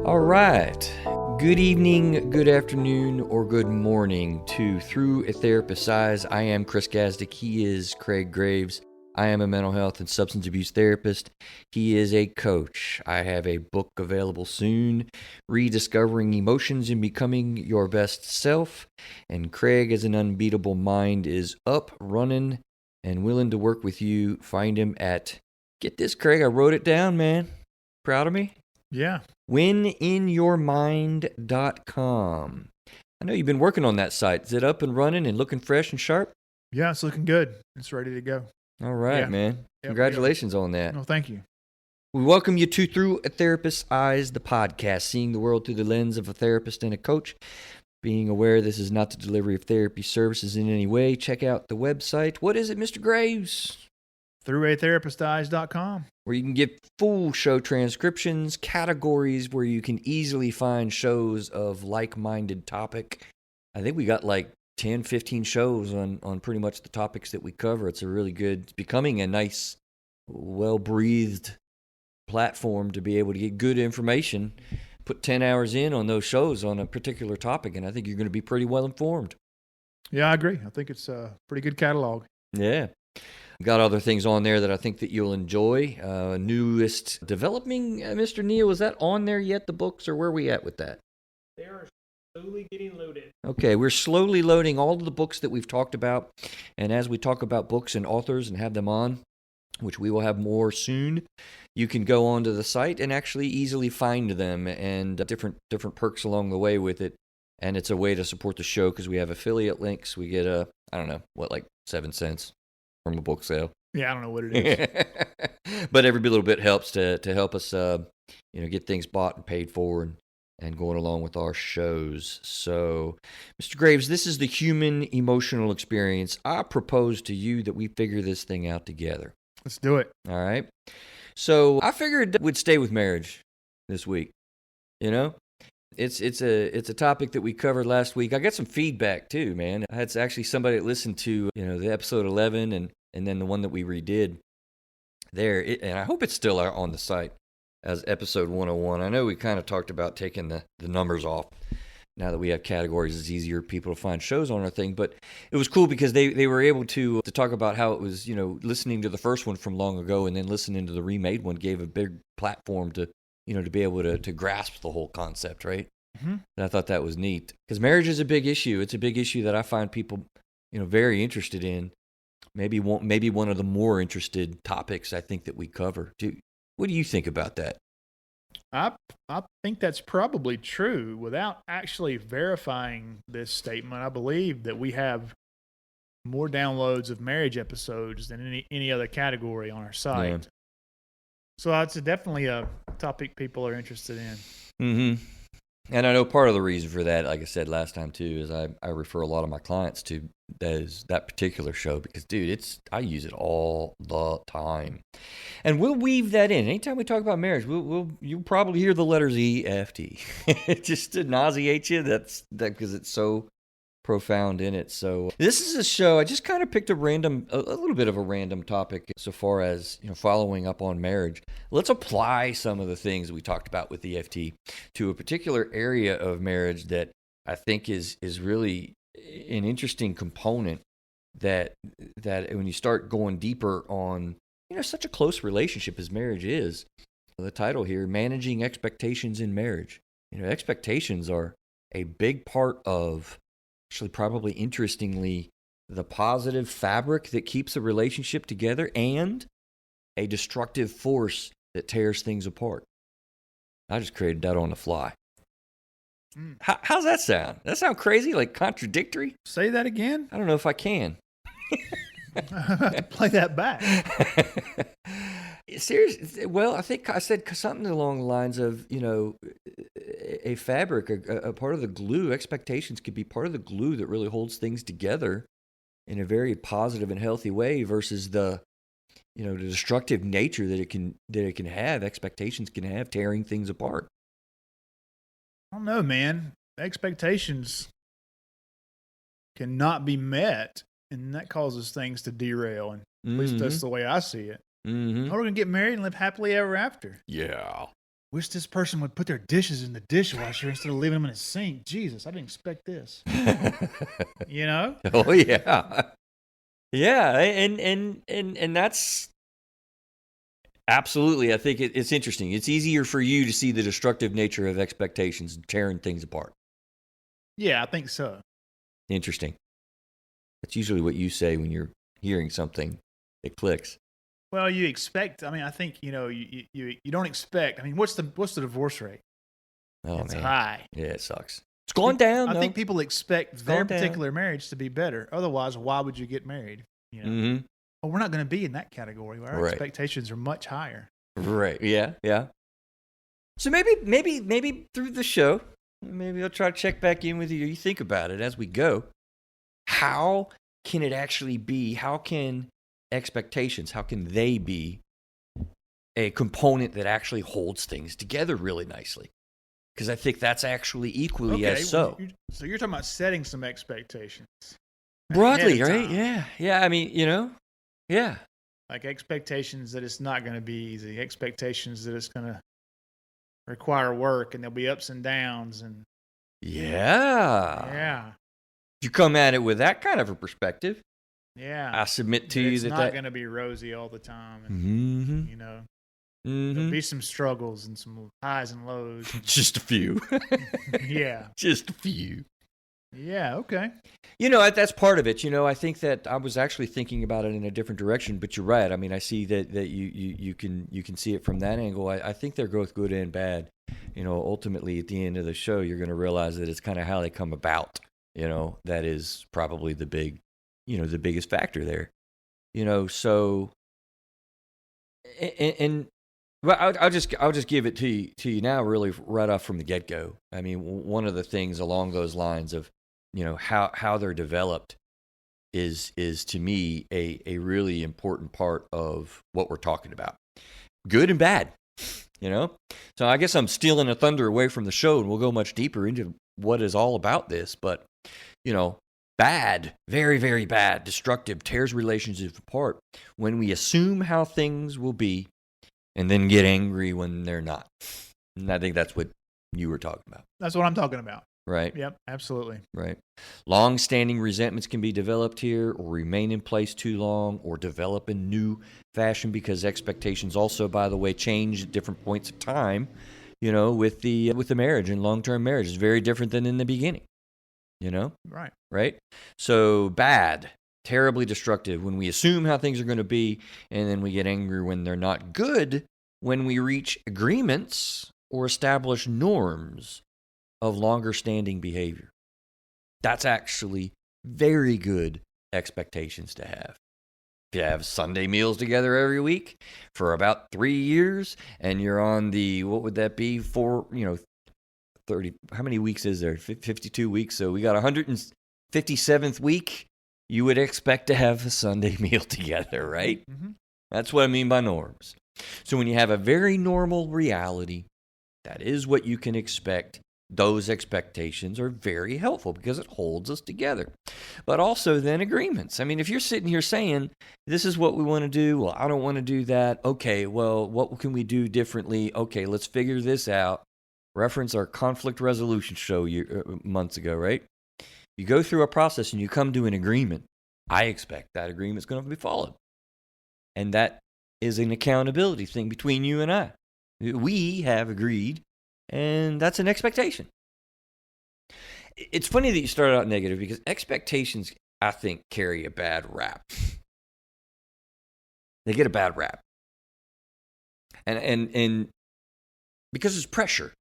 All right. Good evening, good afternoon, or good morning to Through a Therapist's Eyes. I am Chris Gazdick. He is Craig Graves. I am a mental health and substance abuse therapist. He is a coach. I have a book available soon, Rediscovering Emotions and Becoming Your Best Self. And Craig, as an unbeatable mind, is up, running, and willing to work with you. Find him at, get this, Craig, I wrote it down, man. Proud of me? Yeah. wininyourmind.com. I know you've been working on that site. Is it up and running and looking fresh and sharp? Yeah, it's looking good. It's ready to go. All right, Yeah. man. Congratulations on that. No, thank you. We welcome you to Through a Therapist's Eyes, the podcast, seeing the world through the lens of a therapist and a coach. Being aware this is not the delivery of therapy services in any way. Check out the website. What is it, Mr. Graves? ThroughATherapistEyes.com. Where you can get full show transcriptions, categories where you can easily find shows of like-minded topic. I think we got like 10, 15 shows on pretty much the topics that we cover. It's a really good, it's becoming a nice, well-breathed platform to be able to get good information, put 10 hours in on those shows on a particular topic, and I think you're going to be pretty well informed. Yeah, I agree. I think it's a pretty good catalog. Yeah. Got other things on there that I think that you'll enjoy. Newest developing, Mr. Neal, is that on there yet, the books, or where are we at with that? They are slowly getting loaded. Okay, we're slowly loading all of the books that we've talked about. And as we talk about books and authors and have them on, which we will have more soon, you can go onto the site and actually easily find them and different perks along the way with it. And it's a way to support the show because we have affiliate links. We get like 7 cents from a book sale. Yeah, I don't know what it is. But every little bit helps to help us get things bought and paid for and going along with our shows. So, Mr. Graves, this is the human emotional experience. I propose to you that we figure this thing out together. Let's do it. All right. So I figured that we'd stay with marriage this week. You know? It's a topic that we covered last week. I got some feedback too, man. I had actually somebody that listened to the episode 11 and then the one that we redid there, and I hope it's still out on the site as episode 101. I know we kind of talked about taking the numbers off. Now that we have categories, it's easier for people to find shows on our thing. But it was cool because they were able to talk about how it was, listening to the first one from long ago and then listening to the remade one gave a big platform to be able to grasp the whole concept, right? Mm-hmm. And I thought that was neat because marriage is a big issue. It's a big issue that I find people, very interested in. Maybe one of the more interested topics I think that we cover. What do you think about that? I think that's probably true. Without actually verifying this statement, I believe that we have more downloads of marriage episodes than any other category on our site. Yeah. So it's definitely a topic people are interested in. Mm-hmm. And I know part of the reason for that, like I said last time too, is I refer a lot of my clients to that particular show because, dude, I use it all the time. And we'll weave that in. Anytime we talk about marriage, you'll probably hear the letters E-F-T. Just to nauseate you, that because it's so profound in it. So this is a show, I just kind of picked a little bit of a random topic so far as following up on marriage. Let's apply some of the things we talked about with EFT to a particular area of marriage that I think is really an interesting component that when you start going deeper on such a close relationship as marriage is. The title here, Managing Expectations in Marriage. Expectations are a big part of, actually, probably interestingly, the positive fabric that keeps a relationship together and a destructive force that tears things apart. I just created that on the fly. How's that sound? That sound crazy? Like contradictory? Say that again? I don't know if I can. I have to play that back. Seriously, well, I think I said something along the lines of, a fabric, a part of the glue. Expectations could be part of the glue that really holds things together in a very positive and healthy way versus the destructive nature that it can have. Expectations can have, tearing things apart. I don't know, man. Expectations cannot be met, and that causes things to derail. And at least that's the way I see it. Mm-hmm. We're going to get married and live happily ever after. Yeah. Wish this person would put their dishes in the dishwasher instead of leaving them in the sink. Jesus, I didn't expect this. You know? Oh yeah. Yeah, and that's absolutely. I think it's interesting. It's easier for you to see the destructive nature of expectations tearing things apart. Yeah, I think so. Interesting. That's usually what you say when you're hearing something that clicks. Well, you expect. I mean, I think you don't expect. I mean, what's the divorce rate? Oh It's man, high. yeah, it sucks. It's going down. I think people expect their going down. particular marriage to be better. Otherwise, why would you get married? You know. Mm-hmm. Well, we're not going to be in that category. Our Right. expectations are much higher. Right. Yeah. Yeah. So maybe through the show, maybe I'll try to check back in with you. You think about it as we go. How can it actually be? How can expectations? How can they be a component that actually holds things together really nicely? Because I think that's actually equally as so. So you're talking about setting some expectations. Broadly, ahead of right? time. Yeah. Yeah. I mean, yeah. Like expectations that it's not going to be easy. Expectations that it's going to require work and there'll be ups and downs and Yeah. You come at it with that kind of a perspective. Yeah. I submit to you it's that not going to be rosy all the time. And, there'll be some struggles and some highs and lows. Just a few. Yeah. Just a few. Yeah. Okay. That's part of it. I think that I was actually thinking about it in a different direction, but you're right. I mean, I see that you can see it from that angle. I think they're both good and bad. Ultimately at the end of the show, you're going to realize that it's kind of how they come about. That is probably the biggest factor there. So, well, I'll just give it to you now, really, right off from the get go. I mean, one of the things along those lines of, how they're developed is to me a really important part of what we're talking about, good and bad. So I guess I'm stealing a thunder away from the show, and we'll go much deeper into what is all about this. But bad, very, very bad, destructive, tears relationships apart when we assume how things will be and then get angry when they're not. And I think that's what you were talking about. That's what I'm talking about. Right. Yep, absolutely. Right. Long-standing resentments can be developed here, or remain in place too long, or develop in new fashion, because expectations also, by the way, change at different points of time. With the marriage, and long-term marriage is very different than in the beginning. Right. Right. So bad, terribly destructive when we assume how things are going to be, and then we get angry when they're not. Good when we reach agreements or establish norms of longer standing behavior. That's actually very good expectations to have. If you have Sunday meals together every week for about 3 years, and you're on the, what would that be, 30, how many weeks is there? 52 weeks. So we got 157th week. You would expect to have a Sunday meal together, right? Mm-hmm. That's what I mean by norms. So when you have a very normal reality, that is what you can expect. Those expectations are very helpful because it holds us together. But also then agreements. I mean, if you're sitting here saying, this is what we want to do, well, I don't want to do that. Okay, well, what can we do differently? Okay, let's figure this out. Reference our conflict resolution show months ago, right? You go through a process and you come to an agreement. I expect that agreement is going to be followed. And that is an accountability thing between you and I. We have agreed, and that's an expectation. It's funny that you started out negative, because expectations, I think, carry a bad rap. They get a bad rap. And because it's pressure.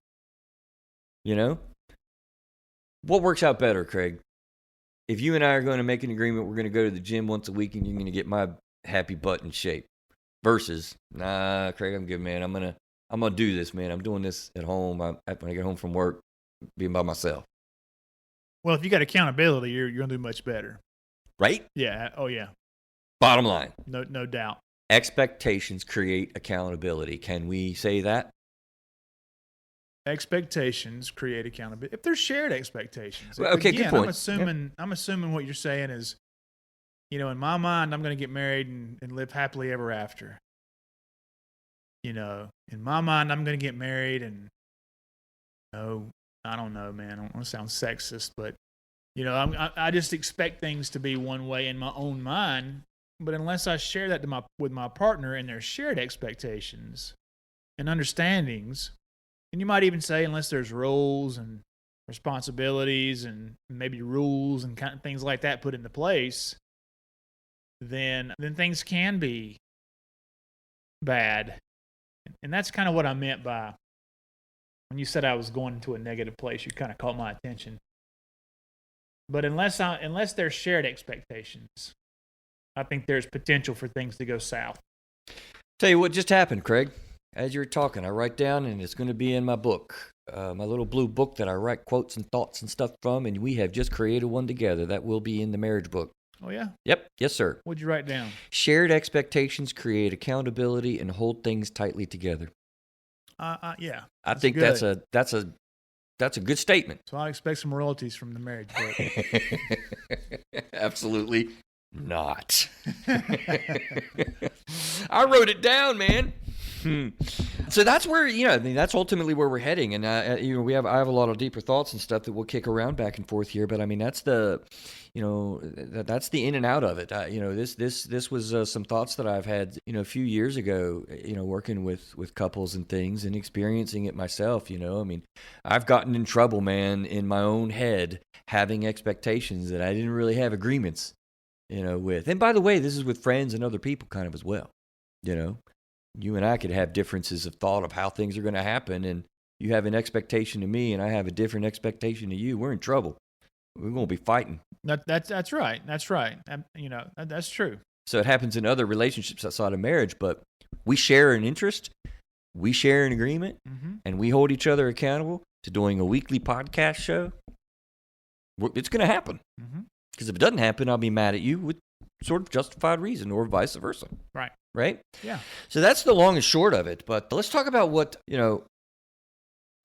What works out better, Craig? If you and I are going to make an agreement, we're going to go to the gym once a week and you're going to get my happy butt in shape, versus, nah, Craig, I'm good, man. I'm gonna do this, man. I'm doing this at home. When I get home from work, being by myself. Well, if you got accountability, you're gonna do much better. Right? Yeah. Oh yeah. Bottom line. No doubt. Expectations create accountability. Can we say that? Expectations create accountability. If there's shared expectations. Well, okay, again, good point. I'm assuming what you're saying is, in my mind, I'm going to get married and live happily ever after. in my mind, I'm going to get married, and I don't know, man. I don't want to sound sexist, but I just expect things to be one way in my own mind. But unless I share that with my partner and their shared expectations and understandings, and you might even say unless there's roles and responsibilities and maybe rules and kind of things like that put into place, then things can be bad. And that's kind of what I meant by when you said I was going into a negative place. You kind of caught my attention. But unless there's shared expectations, I think there's potential for things to go south. Tell you what just happened, Craig. As you were talking, I write down, and it's going to be in my book, my little blue book that I write quotes and thoughts and stuff from, and we have just created one together that will be in the marriage book. Oh, yeah? Yep. Yes, sir. What'd you write down? Shared expectations create accountability and hold things tightly together. Yeah. I think that's a good statement. So I expect some royalties from the marriage book. Absolutely not. I wrote it down, man. So that's where, that's ultimately where we're heading. And, I have a lot of deeper thoughts and stuff that we'll kick around back and forth here. But I mean, that's the in and out of it. This was some thoughts that I've had, a few years ago, working with couples and things and experiencing it myself. I mean, I've gotten in trouble, man, in my own head, having expectations that I didn't really have agreements, with. And by the way, this is with friends and other people kind of as well, You and I could have differences of thought of how things are going to happen, and you have an expectation to me, and I have a different expectation to you. We're in trouble. We're going to be fighting. That's right. That's right. That's true. So it happens in other relationships outside of marriage, but we share an interest, we share an agreement, and we hold each other accountable to doing a weekly podcast show. It's going to happen. Because if it doesn't happen, I'll be mad at you with sort of justified reason, or vice versa. Right? Yeah. So that's the long and short of it. But let's talk about what,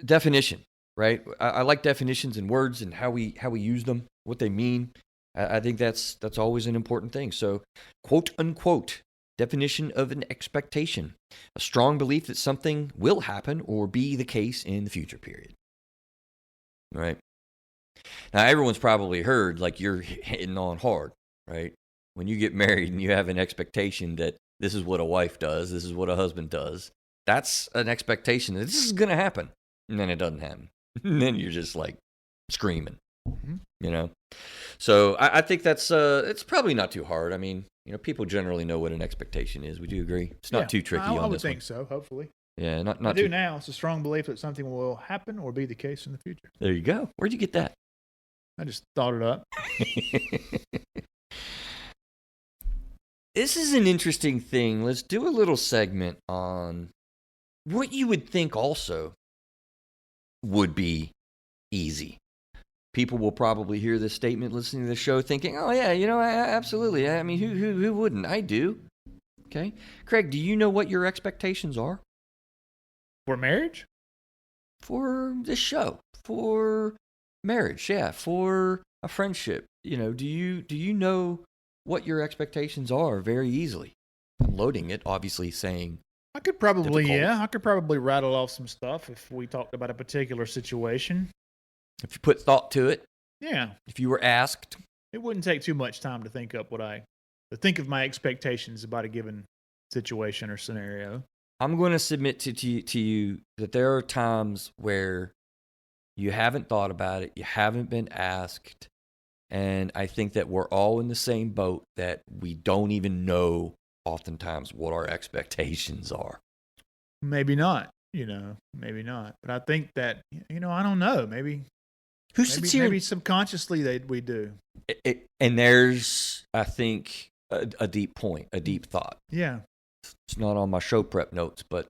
definition, right? I like definitions and words and how we use them, what they mean. I think that's always an important thing. So, quote unquote, definition of an expectation, a strong belief that something will happen or be the case in the future, period. Right? Now, everyone's probably heard, like, you're hitting on hard, right? When you get married and you have an expectation that this is what a wife does, this is what a husband does, that's an expectation that this is going to happen. And then it doesn't happen. And then you're just like screaming, So I think that's, it's probably not too hard. I mean, people generally know what an expectation is. Would you agree? It's not too tricky on this one. I would think so, hopefully. Yeah, not I do now. It's a strong belief that something will happen or be the case in the future. There you go. Where'd you get that? I just thought it up. This is an interesting thing. Let's do a little segment on what you would think also would be easy. People will probably hear this statement listening to the show thinking, oh, yeah, absolutely. I mean, who wouldn't? I do. Okay. Craig, do you know what your expectations are? For marriage? For this show. For marriage, yeah. For a friendship. Do you know what your expectations are very easily? I'm loading it, obviously saying I could probably, difficult. I could probably rattle off some stuff if we talked about a particular situation. If you put thought to it. Yeah. If you were asked. It wouldn't take too much time to think of my expectations about a given situation or scenario. I'm going to submit to you that there are times where you haven't thought about it, you haven't been asked, and I think that we're all in the same boat that we don't even know oftentimes what our expectations are. Maybe not, maybe not. But I think that, I don't know, maybe subconsciously we do. And there's, I think, a deep point, a deep thought. Yeah. It's not on my show prep notes, but,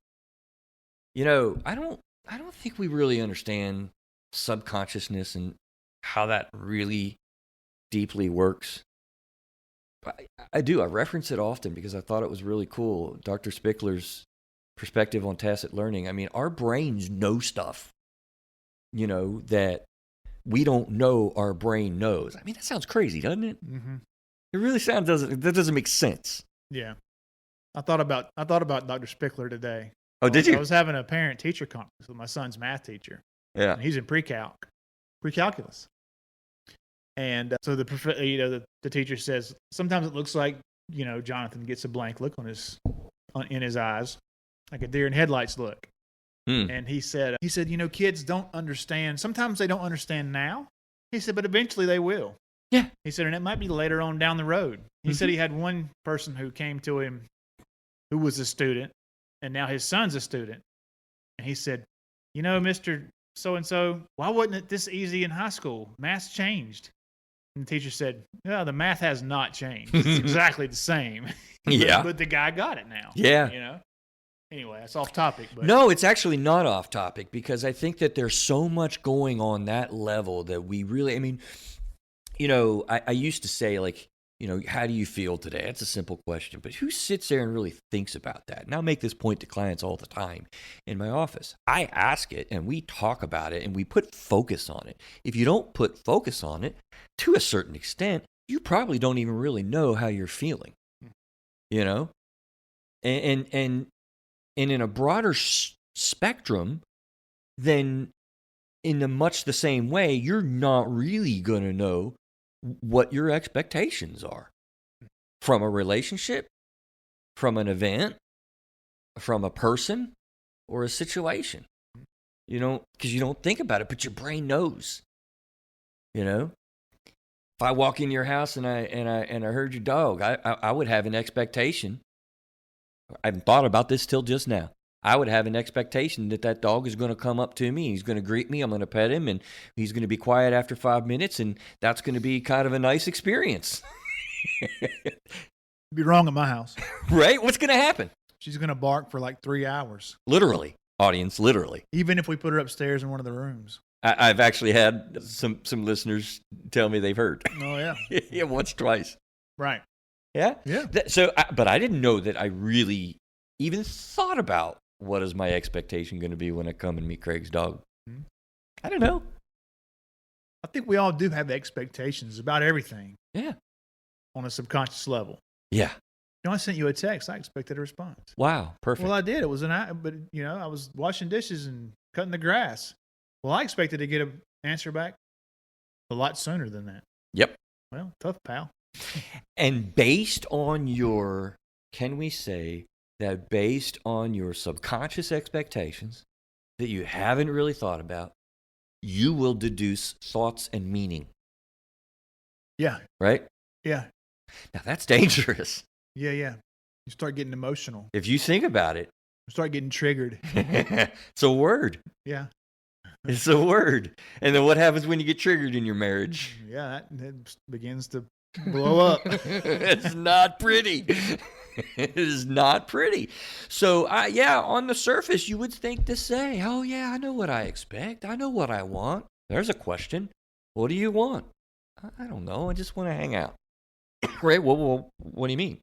I don't think we really understand subconsciousness and how that really deeply works. I do. I reference it often because I thought it was really cool. Dr. Spickler's perspective on tacit learning. I mean, our brains know stuff, that we don't know our brain knows. I mean, that sounds crazy, doesn't it? Mm-hmm. It really that doesn't make sense. Yeah. I thought about Dr. Spickler today. Oh, did you? I was having a parent-teacher conference with my son's math teacher. Yeah. And he's in pre-calculus. And so the teacher says, sometimes it looks like, Jonathan gets a blank look in his eyes, like a deer in headlights look. And he said, kids don't understand. Sometimes they don't understand now. He said, but eventually they will. Yeah. He said, and it might be later on down the road. He said he had one person who came to him who was a student, and now his son's a student. And he said, Mr. So-and-so, why wasn't it this easy in high school? Math's changed. And the teacher said, yeah, the math has not changed. It's exactly the same. Yeah. But the guy got it now. Yeah. Anyway, that's off topic. But No, it's actually not off topic because I think that there's so much going on that level that we really, I used to say, like, how do you feel today? That's a simple question. But who sits there and really thinks about that? And I'll make this point to clients all the time in my office. I ask it and we talk about it and we put focus on it. If you don't put focus on it, to a certain extent, you probably don't even really know how you're feeling, And in a broader spectrum, then in much the same way, you're not really going to know what your expectations are from a relationship, from an event, from a person, or a situation. Because you don't think about it, but your brain knows. If I walk in your house and I heard your dog, I would have an expectation. I haven't thought about this till just now. I would have an expectation that dog is going to come up to me. He's going to greet me. I'm going to pet him, and he's going to be quiet after 5 minutes, and that's going to be kind of a nice experience. You'd be wrong at my house. Right? What's going to happen? She's going to bark for like 3 hours. Literally. Audience, literally. Even if we put her upstairs in one of the rooms. I've actually had some listeners tell me they've heard. Oh, yeah. Yeah, once, twice. Right. Yeah? Yeah. But I didn't know that I really even thought about what is my expectation going to be when I come and meet Craig's dog. Mm-hmm. I don't know. I think we all do have expectations about everything. Yeah. On a subconscious level. Yeah. I sent you a text. I expected a response. Wow. Perfect. Well, I did. It was I was washing dishes and cutting the grass. Well, I expected to get an answer back a lot sooner than that. Yep. Well, tough, pal. And based on can we say that based on your subconscious expectations that you haven't really thought about, you will deduce thoughts and meaning? Yeah. Right? Yeah. Now, that's dangerous. Yeah. You start getting emotional. If you think about it. You start getting triggered. It's a word. Yeah. It's a word. And then what happens when you get triggered in your marriage? Yeah, that begins to blow up. It's not pretty. It is not pretty. So, on the surface, you would think to say, oh, yeah, I know what I expect. I know what I want. There's a question. What do you want? I don't know. I just want to hang out. Right? Well, what do you mean?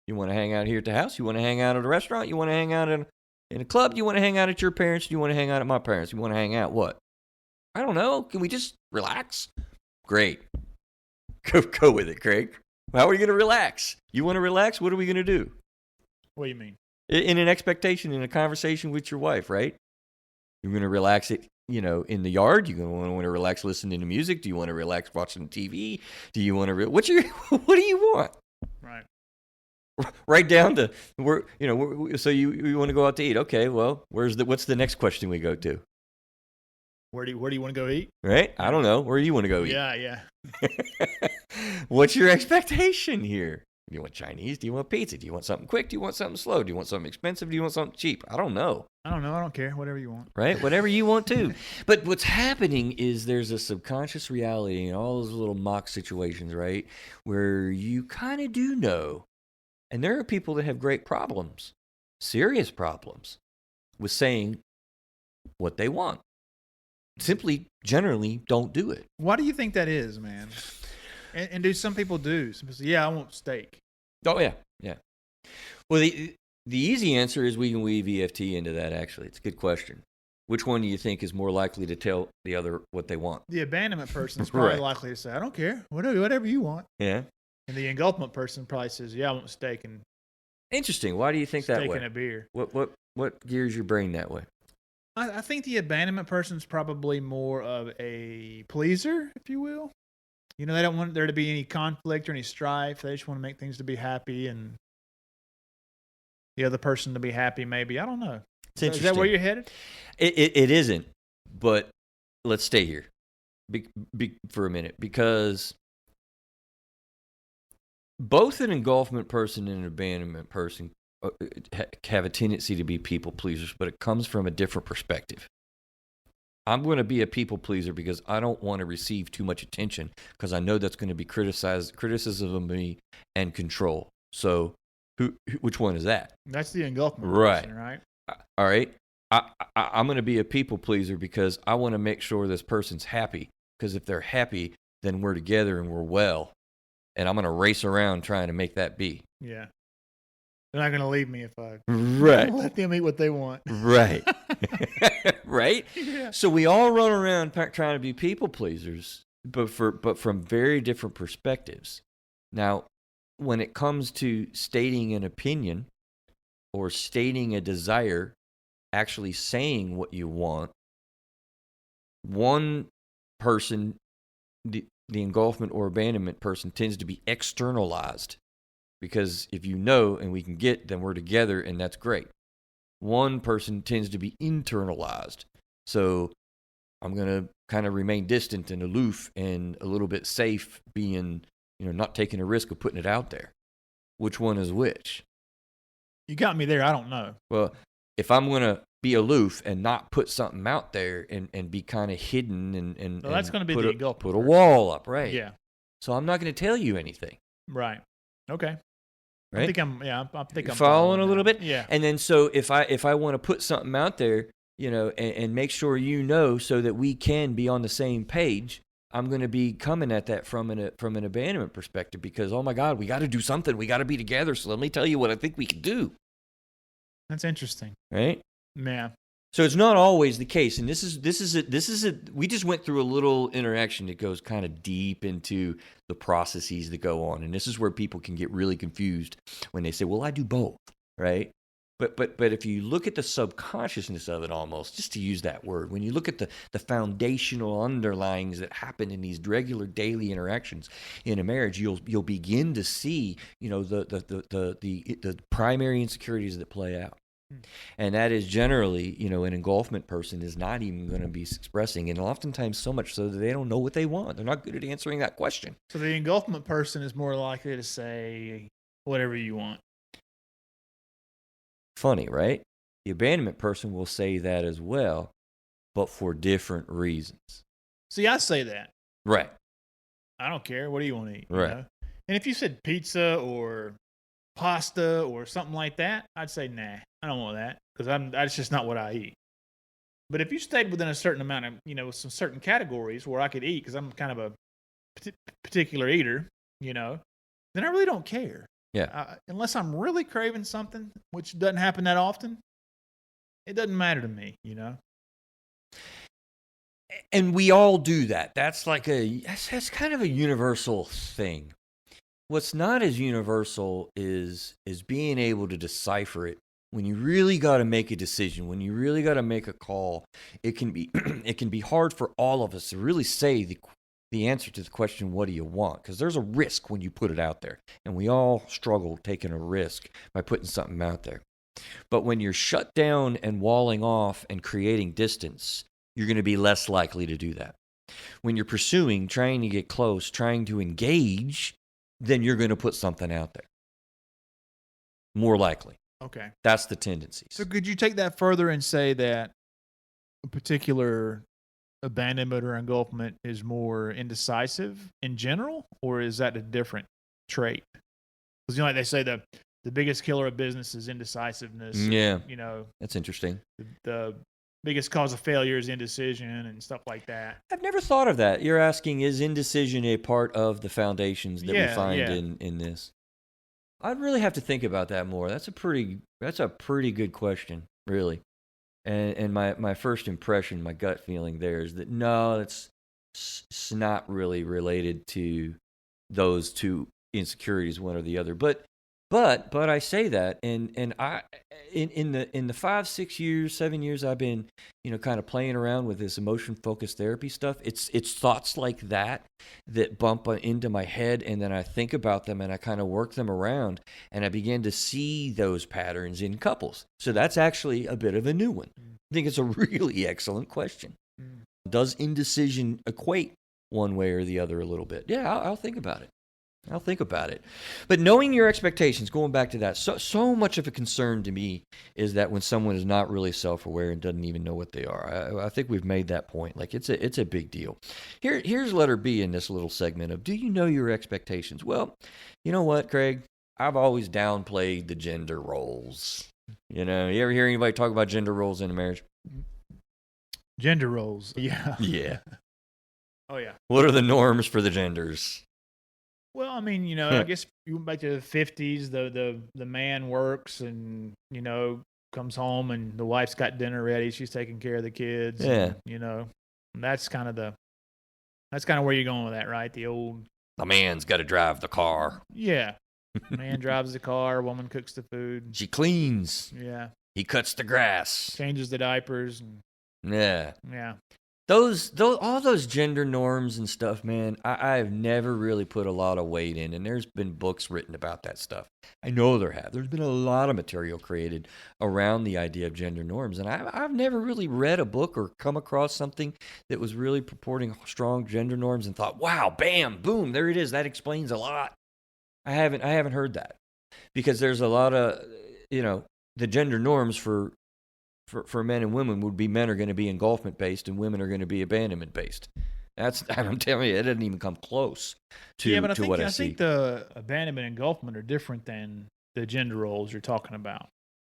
You want to hang out here at the house? You want to hang out at a restaurant? You want to hang out in a club? You want to hang out at your parents? You want to hang out at my parents? You want to hang out what? I don't know. Can we just relax? Great. Go with it, Craig. How are you going to relax? You want to relax? What are we going to do? What do you mean? In an expectation, in a conversation with your wife, right? You're going to relax it, in the yard. You're going to want to relax listening to music. Do you want to relax watching TV? Do you want to what do you want? Right. Right down to so you want to go out to eat. Okay, well, what's the next question we go to? Where do you want to go eat? Right? I don't know. Where do you want to go eat? Yeah. What's your expectation here? Do you want Chinese? Do you want pizza? Do you want something quick? Do you want something slow? Do you want something expensive? Do you want something cheap? I don't know. I don't care. Whatever you want. Right? Whatever you want to. But what's happening is there's a subconscious reality in all those little mock situations, right? Where you kind of do know. And there are people that have great problems, serious problems, with saying what they want. Simply, generally, don't do it. Why do you think that is, man? And do some people do? Some people say, I want steak. Oh, yeah. Well, the easy answer is we can weave EFT into that, actually. It's a good question. Which one do you think is more likely to tell the other what they want? The abandonment person is probably likely to say, I don't care. Whatever you want. Yeah. And the engulfment person probably says, I want steak and interesting. Why do you think that way? Steak and a beer. What What gears your brain that way? I think the abandonment person's probably more of a pleaser, if you will. You know, they don't want there to be any conflict or any strife. They just want to make things to be happy and the other person to be happy, maybe. I don't know. It's Is that where you're headed? It isn't, but let's stay here for a minute, because both an engulfment person and an abandonment person have a tendency to be people pleasers, but it comes from a different perspective. I'm going to be a people pleaser because I don't want to receive too much attention, because I know that's going to be criticism of me and control. So which one is that? That's the engulfment person, right? All right. I'm going to be a people pleaser because I want to make sure this person's happy, because if they're happy, then we're together and we're well. And I'm going to race around trying to make that be. Yeah. They're not going to leave me if I let them eat what they want. Right. Right? Yeah. So we all run around trying to be people pleasers, but from very different perspectives. Now, when it comes to stating an opinion or stating a desire, actually saying what you want, one person, the engulfment or abandonment person, tends to be externalized, because if you know and we can get, then we're together and that's great. One person tends to be internalized. So I'm going to kind of remain distant and aloof and a little bit safe, being, not taking a risk of putting it out there. Which one is which? You got me there. I don't know. Well, if I'm going to be aloof and not put something out there and be kind of hidden and well, that's going to be the engulfment. Put a wall up, right? Yeah. So I'm not going to tell you anything. Right. Okay. Right? I think I'm following a little bit. Yeah. And then so if I want to put something out there, and make sure so that we can be on the same page, I'm going to be coming at that from an abandonment perspective, because, oh my God, we got to do something. We got to be together. So let me tell you what I think we can do. That's interesting. Right? Yeah. So it's not always the case, and this is we just went through a little interaction that goes kind of deep into the processes that go on, and this is where people can get really confused when they say, "Well, I do both," right? But if you look at the subconsciousness of it, almost, just to use that word, when you look at the foundational underlyings that happen in these regular daily interactions in a marriage, you'll begin to see, the primary insecurities that play out. And that is generally, an engulfment person is not even going to be expressing, and oftentimes so much so that they don't know what they want. They're not good at answering that question. So the engulfment person is more likely to say whatever you want. Funny, right? The abandonment person will say that as well, but for different reasons. See, I say that. Right. I don't care. What do you want to eat? Right. You know? And if you said pizza or pasta or something like that, I'd say, nah, I don't want that, because that's just not what I eat. But if you stayed within a certain amount of, some certain categories where I could eat, because I'm kind of a particular eater, then I really don't care. Yeah. Unless I'm really craving something, which doesn't happen that often, it doesn't matter to me, And we all do that. That's that's kind of a universal thing. What's not as universal is being able to decipher it. When you really got to make a decision, when you really got to make a call, it can be hard for all of us to really say the answer to the question, what do you want? Because there's a risk when you put it out there, and we all struggle taking a risk by putting something out there. But when you're shut down and walling off and creating distance, you're going to be less likely to do that. When you're pursuing, trying to get close, trying to engage, then you're going to put something out there. More likely. Okay. That's the tendency. So could you take that further and say that a particular abandonment or engulfment is more indecisive in general, or is that a different trait? Because, like they say, the biggest killer of business is indecisiveness. Yeah. And, that's interesting. The biggest cause of failure is indecision and stuff like that. I've never thought of that. You're asking, is indecision a part of the foundations that we find in this? I'd really have to think about that more. That's a pretty good question, really. And my first impression, my gut feeling there is that no, it's not really related to those two insecurities, one or the other. But But I say that, and I in the 5, 6 years, 7 years I've been kind of playing around with this emotion focused therapy stuff. It's thoughts like that bump into my head, and then I think about them and I kind of work them around, and I begin to see those patterns in couples. So that's actually a bit of a new one. I think it's a really excellent question. Does indecision equate one way or the other a little bit? Yeah, I'll think about it. I'll think about it. But knowing your expectations, going back to that, so much of a concern to me is that when someone is not really self-aware and doesn't even know what they are. I think we've made that point. Like it's a big deal. Here's letter B in this little segment of, do you know your expectations? Well, you know what, Craig? I've always downplayed the gender roles. You ever hear anybody talk about gender roles in a marriage? Gender roles. Yeah. Yeah. Oh, yeah. What are the norms for the genders? Well, I mean, I guess you went back to the 50s, the man works and, comes home and the wife's got dinner ready. She's taking care of the kids. Yeah. And, that's kind of where you're going with that, right? The man's got to drive the car. Yeah. Man drives the car, woman cooks the food. She cleans. Yeah. He cuts the grass. Changes the diapers. Yeah. Yeah. All those gender norms and stuff, man, I've never really put a lot of weight in, and there's been books written about that stuff. I know there have. There's been a lot of material created around the idea of gender norms, and I've never really read a book or come across something that was really purporting strong gender norms and thought, wow, bam, boom, there it is. That explains a lot. I haven't heard that, because there's a lot of, the gender norms for men and women would be, men are going to be engulfment based and women are going to be abandonment based. I'm telling you, it doesn't even come close to what I see. I think the abandonment and engulfment are different than the gender roles you're talking about.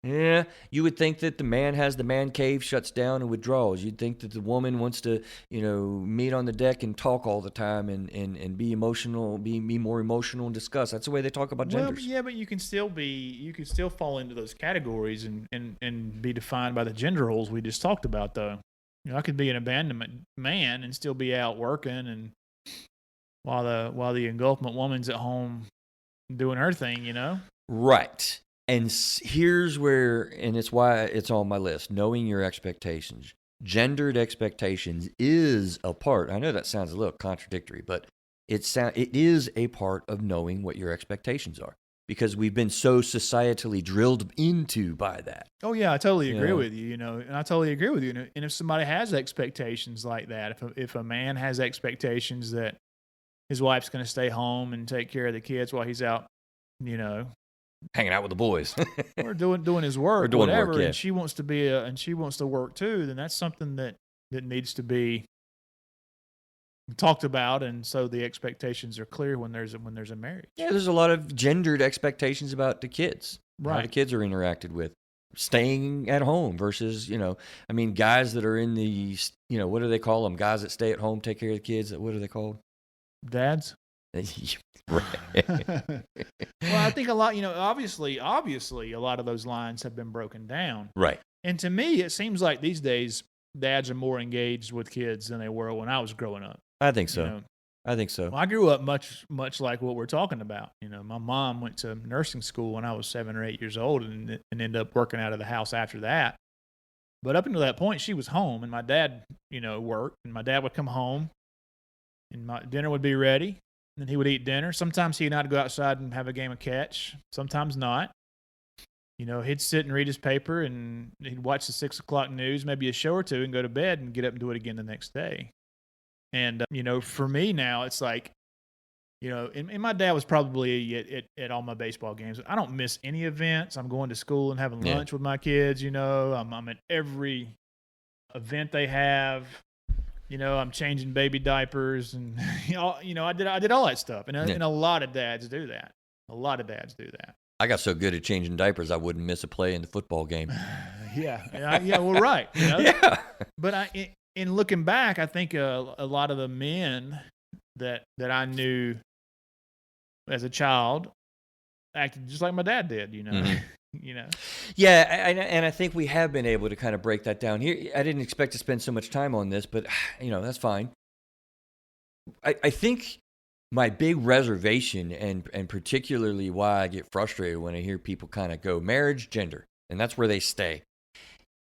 Yeah, you would think that the man has the man cave, shuts down and withdraws. You'd think that the woman wants to, meet on the deck and talk all the time and be emotional, be more emotional and discuss. That's the way they talk about genders. Well, yeah, but you can still fall into those categories and be defined by the gender roles we just talked about, though. I could be an abandonment man and still be out working, and while the engulfment woman's at home doing her thing, Right. And here's where, and it's why it's on my list, knowing your expectations. Gendered expectations is a part. I know that sounds a little contradictory, but it is a part of knowing what your expectations are, because we've been so societally drilled into by that. Oh, yeah, I totally agree with you, and I totally agree with you. And if somebody has expectations like that, if a man has expectations that his wife's going to stay home and take care of the kids while he's out, hanging out with the boys, or doing his work, or doing whatever, work, yeah. And she wants to work too, then that's something that needs to be talked about, and so the expectations are clear when there's a marriage. Yeah, there's a lot of gendered expectations about the kids, right? How the kids are interacted with, staying at home versus, guys that are in the, what do they call them? Guys that stay at home, take care of the kids. What are they called? Dads. Right. Well, I think a lot, obviously a lot of those lines have been broken down. Right. And to me, it seems like these days dads are more engaged with kids than they were when I was growing up. I think so. Well, I grew up much like what we're talking about. My mom went to nursing school when I was 7 or 8 years old and ended up working out of the house after that. But up until that point, she was home, and my dad, worked, and my dad would come home, and my dinner would be ready. And he would eat dinner. Sometimes he and I'd go outside and have a game of catch. Sometimes not. He'd sit and read his paper, and he'd watch the 6 o'clock news, maybe a show or two, and go to bed and get up and do it again the next day. And, for me now, it's like, and my dad was probably at all my baseball games. I don't miss any events. I'm going to school and having lunch with my kids. I'm at every event they have. I'm changing baby diapers, and I did all that stuff, and a lot of dads do that. I got so good at changing diapers, I wouldn't miss a play in the football game. Yeah. Well, right. Yeah. But in looking back, I think a lot of the men that I knew as a child acted just like my dad did. Mm-hmm. Yeah, and I think we have been able to kind of break that down here. I didn't expect to spend so much time on this, but that's fine. I think my big reservation, and particularly why I get frustrated when I hear people kind of go marriage, gender, and that's where they stay.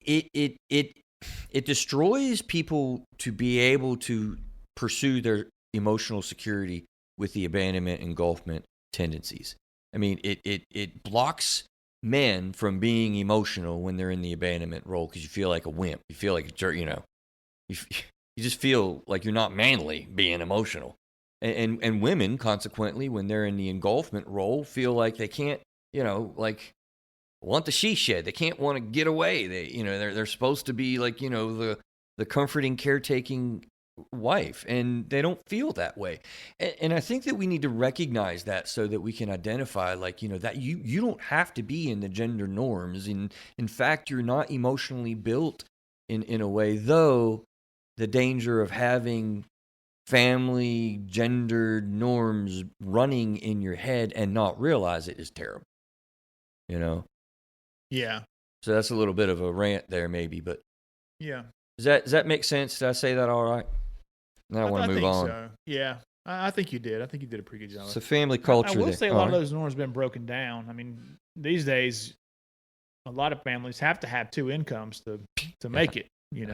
It destroys people to be able to pursue their emotional security with the abandonment engulfment tendencies. I mean, it blocks men from being emotional when they're in the abandonment role because you feel like a wimp. You feel like a jerk, you know. You just feel like you're not manly being emotional. And women, consequently, when they're in the engulfment role, feel like they can't, like want the she shed. They can't want to get away. They're supposed to be like, the comforting, caretaking wife, and they don't feel that way. And I think that we need to recognize that so that we can identify, like, that you don't have to be in the gender norms. In fact, you're not emotionally built in a way, though the danger of having family gendered norms running in your head and not realize it is terrible. Yeah. So that's a little bit of a rant there, maybe, but yeah. Does that make sense? Did I say that all right? Then I want to move on. So. Yeah, I think you did. I think you did a pretty good job. So family culture. I will say a lot of those norms have been broken down. I mean, these days, a lot of families have to have two incomes to make it.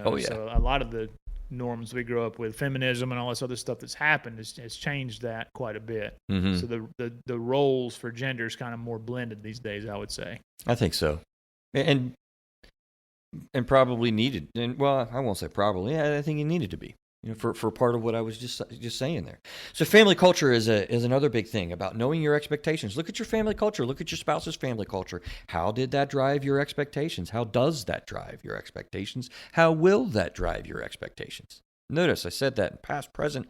Oh, yeah. So a lot of the norms we grew up with, feminism and all this other stuff that's happened, has changed that quite a bit. Mm-hmm. So the roles for gender is kind of more blended these days, I would say. I think so, and probably needed. And well, I won't say probably. I think it needed to be. For part of what I was just saying there. So family culture is another big thing about knowing your expectations. Look at your family culture. Look at your spouse's family culture. How did that drive your expectations? How does that drive your expectations? How will that drive your expectations? Notice I said that in past, present,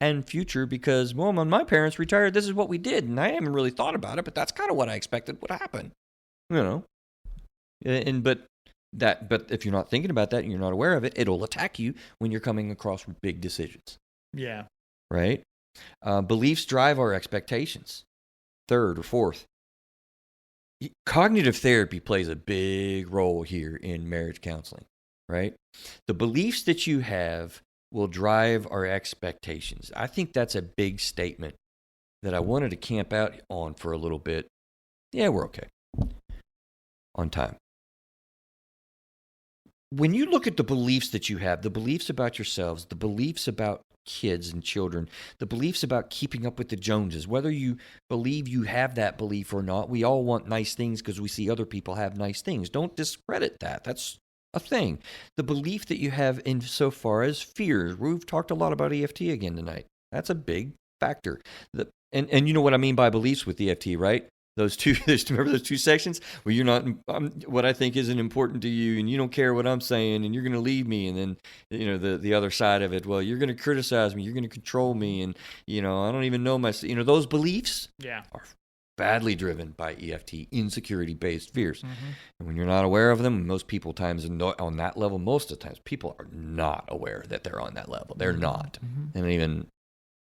and future because, well, when my parents retired, this is what we did, and I haven't really thought about it, but that's kind of what I expected would happen. But if you're not thinking about that and you're not aware of it, it'll attack you when you're coming across big decisions. Yeah. Right? Beliefs drive our expectations. Third or fourth, cognitive therapy plays a big role here in marriage counseling, right? The beliefs that you have will drive our expectations. I think that's a big statement that I wanted to camp out on for a little bit. Yeah, we're okay. On time. When you look at the beliefs that you have, the beliefs about yourselves, the beliefs about kids and children, the beliefs about keeping up with the Joneses, whether you believe you have that belief or not, we all want nice things because we see other people have nice things. Don't discredit that. That's a thing. The belief that you have insofar as fears. We've talked a lot about EFT again tonight. That's a big factor. And you know what I mean by beliefs with EFT, right? Those two, remember those two sections where you're not, what I think isn't important to you, and you don't care what I'm saying, and you're going to leave me, and then, the other side of it, well, you're going to criticize me, you're going to control me, and, I don't even know those beliefs are badly driven by EFT, insecurity-based fears. Mm-hmm. And when you're not aware of them, most people on that level, most of the times, people are not aware that they're on that level. They're not. Mm-hmm. They don't even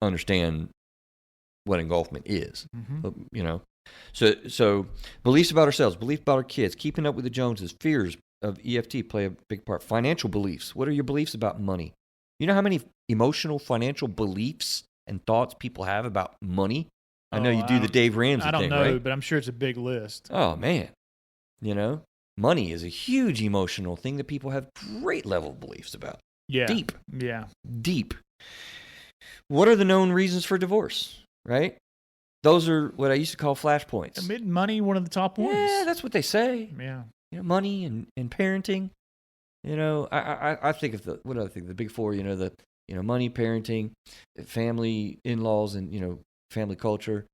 understand what engulfment is, So beliefs about ourselves, beliefs about our kids, keeping up with the Joneses, fears of EFT play a big part. Financial beliefs. What are your beliefs about money? You know how many emotional financial beliefs and thoughts people have about money? I know you do the Dave Ramsey thing, right? I don't know, but I'm sure it's a big list. Oh, man. Money is a huge emotional thing that people have great level of beliefs about. Yeah. Deep. Yeah. Deep. What are the known reasons for divorce, right? Those are what I used to call flashpoints. Money, one of the top ones. Yeah, that's what they say. Yeah. Money and parenting. I think of what do I think? The big four, money, parenting, family, in-laws, and, family culture,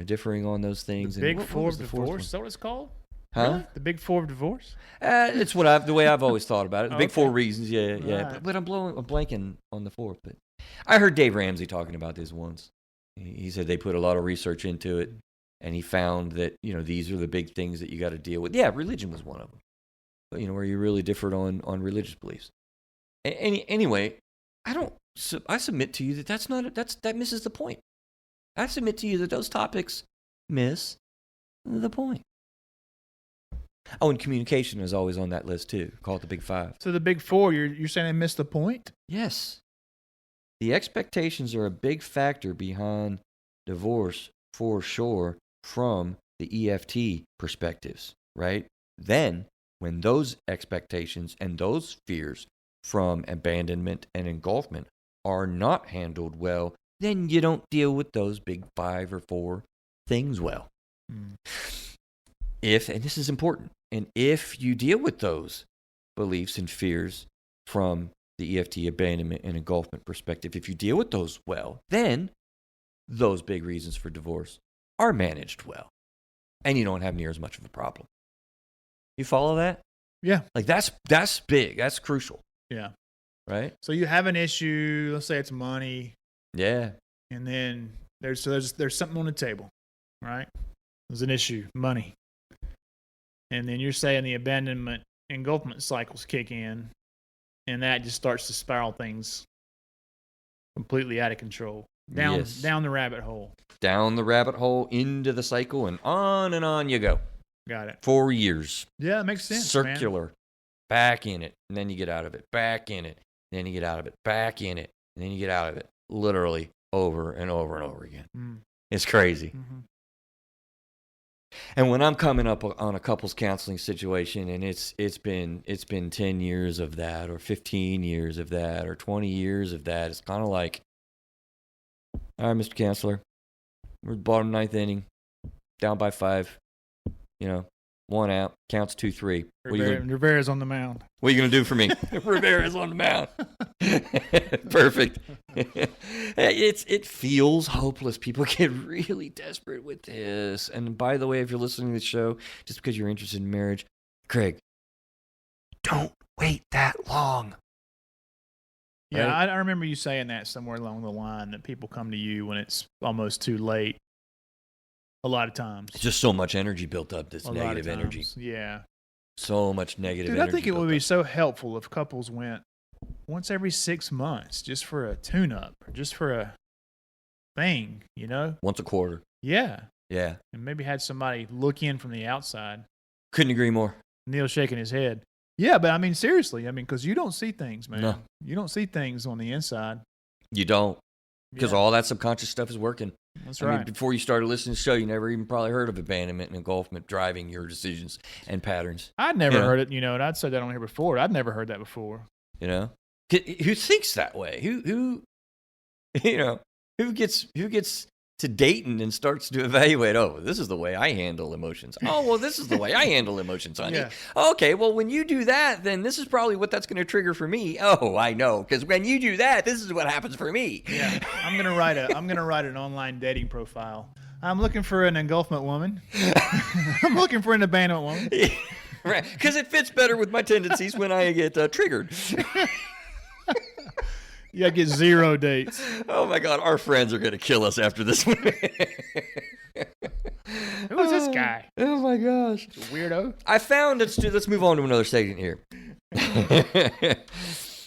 differing on those things. The big four of divorce, is that what it's called? Huh? Really? The big four of divorce? It's the way I've always thought about it. The big four reasons, yeah. Right. But I'm blanking on the fourth. But I heard Dave Ramsey talking about this once. He said they put a lot of research into it, and he found that, these are the big things that you got to deal with. Yeah, religion was one of them. But, where you really differed on religious beliefs. Anyway, I submit to you that misses the point. I submit to you that those topics miss the point. Oh, and communication is always on that list too. Call it the big five. So the big four, you're saying they missed the point? Yes. The expectations are a big factor behind divorce for sure from the EFT perspectives, right? Then, when those expectations and those fears from abandonment and engulfment are not handled well, then you don't deal with those big 5 or 4 things well. Mm. And this is important, and if you deal with those beliefs and fears from the EFT abandonment and engulfment perspective, if you deal with those well, then those big reasons for divorce are managed well, and you don't have near as much of a problem. You follow that? Yeah. Like that's big. That's crucial. Yeah. Right? So you have an issue, let's say it's money, Yeah. and then there's something on the table, right? There's an issue, money. And then you're saying the abandonment engulfment cycles kick in, and that just starts to spiral things completely out of control. Down the rabbit hole. Down the rabbit hole, into the cycle, and on you go. Got it. 4 years. Yeah, it makes sense. Circular. Man. Back in it, and then you get out of it. Back in it, and then you get out of it. Back in it, and then you get out of it. Literally over and over and over again. Mm. It's crazy. Mm-hmm. And when I'm coming up on a couples counseling situation, and it's been 10 years of that, or 15 years of that, or 20 years of that, it's kind of like, all right, Mr. Counselor, we're bottom 9th inning, down by 5, 1 out, counts 2-3. Rivera's on the mound. What are you going to do for me? Rivera's on the mound. Perfect. It feels hopeless. People get really desperate with this. And by the way, if you're listening to the show, just because you're interested in marriage, Craig, don't wait that long. Yeah, right? I remember you saying that somewhere along the line, that people come to you when it's almost too late. A lot of times. It's just so much energy built up, this negative energy. Yeah. So much negative energy. I think it would be so helpful if couples went once every 6 months just for a tune-up, or just for a thing, Once a quarter. Yeah. Yeah. And maybe had somebody look in from the outside. Couldn't agree more. Neil shaking his head. Yeah, but I mean, seriously, because you don't see things, man. No. You don't see things on the inside. You don't. Because all that subconscious stuff is working. That's right. I mean, before you started listening to the show, you never even probably heard of abandonment and engulfment driving your decisions and patterns. I'd never heard it, and I'd said that on here before. I'd never heard that before. Who thinks that way? Who gets to dating and starts to evaluate, oh, this is the way I handle emotions. Oh, well, this is the way I handle emotions, honey. Yeah. Okay, well, when you do that, then this is probably what that's going to trigger for me. Oh, I know, because when you do that, this is what happens for me. Yeah, I'm gonna write an online dating profile. I'm looking for an engulfment woman. I'm looking for an abandonment woman. Right, because it fits better with my tendencies when I get triggered. Yeah, get 0 dates. Oh my God, our friends are gonna kill us after this one. Who is this guy? Oh my gosh, Weirdo. I found let's move on to another segment here.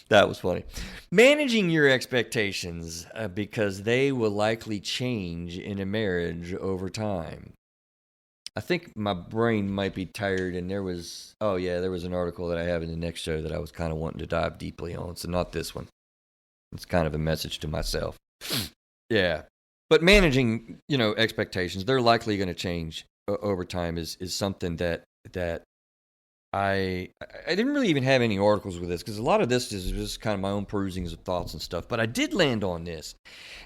That was funny. Managing your expectations because they will likely change in a marriage over time. I think my brain might be tired, and there was an article that I have in the next show that I was kind of wanting to dive deeply on. So not this one. It's kind of a message to myself. Yeah. But managing, expectations, they're likely going to change over time is something that I didn't really even have any articles with this, because a lot of this is just kind of my own perusings of thoughts and stuff. But I did land on this.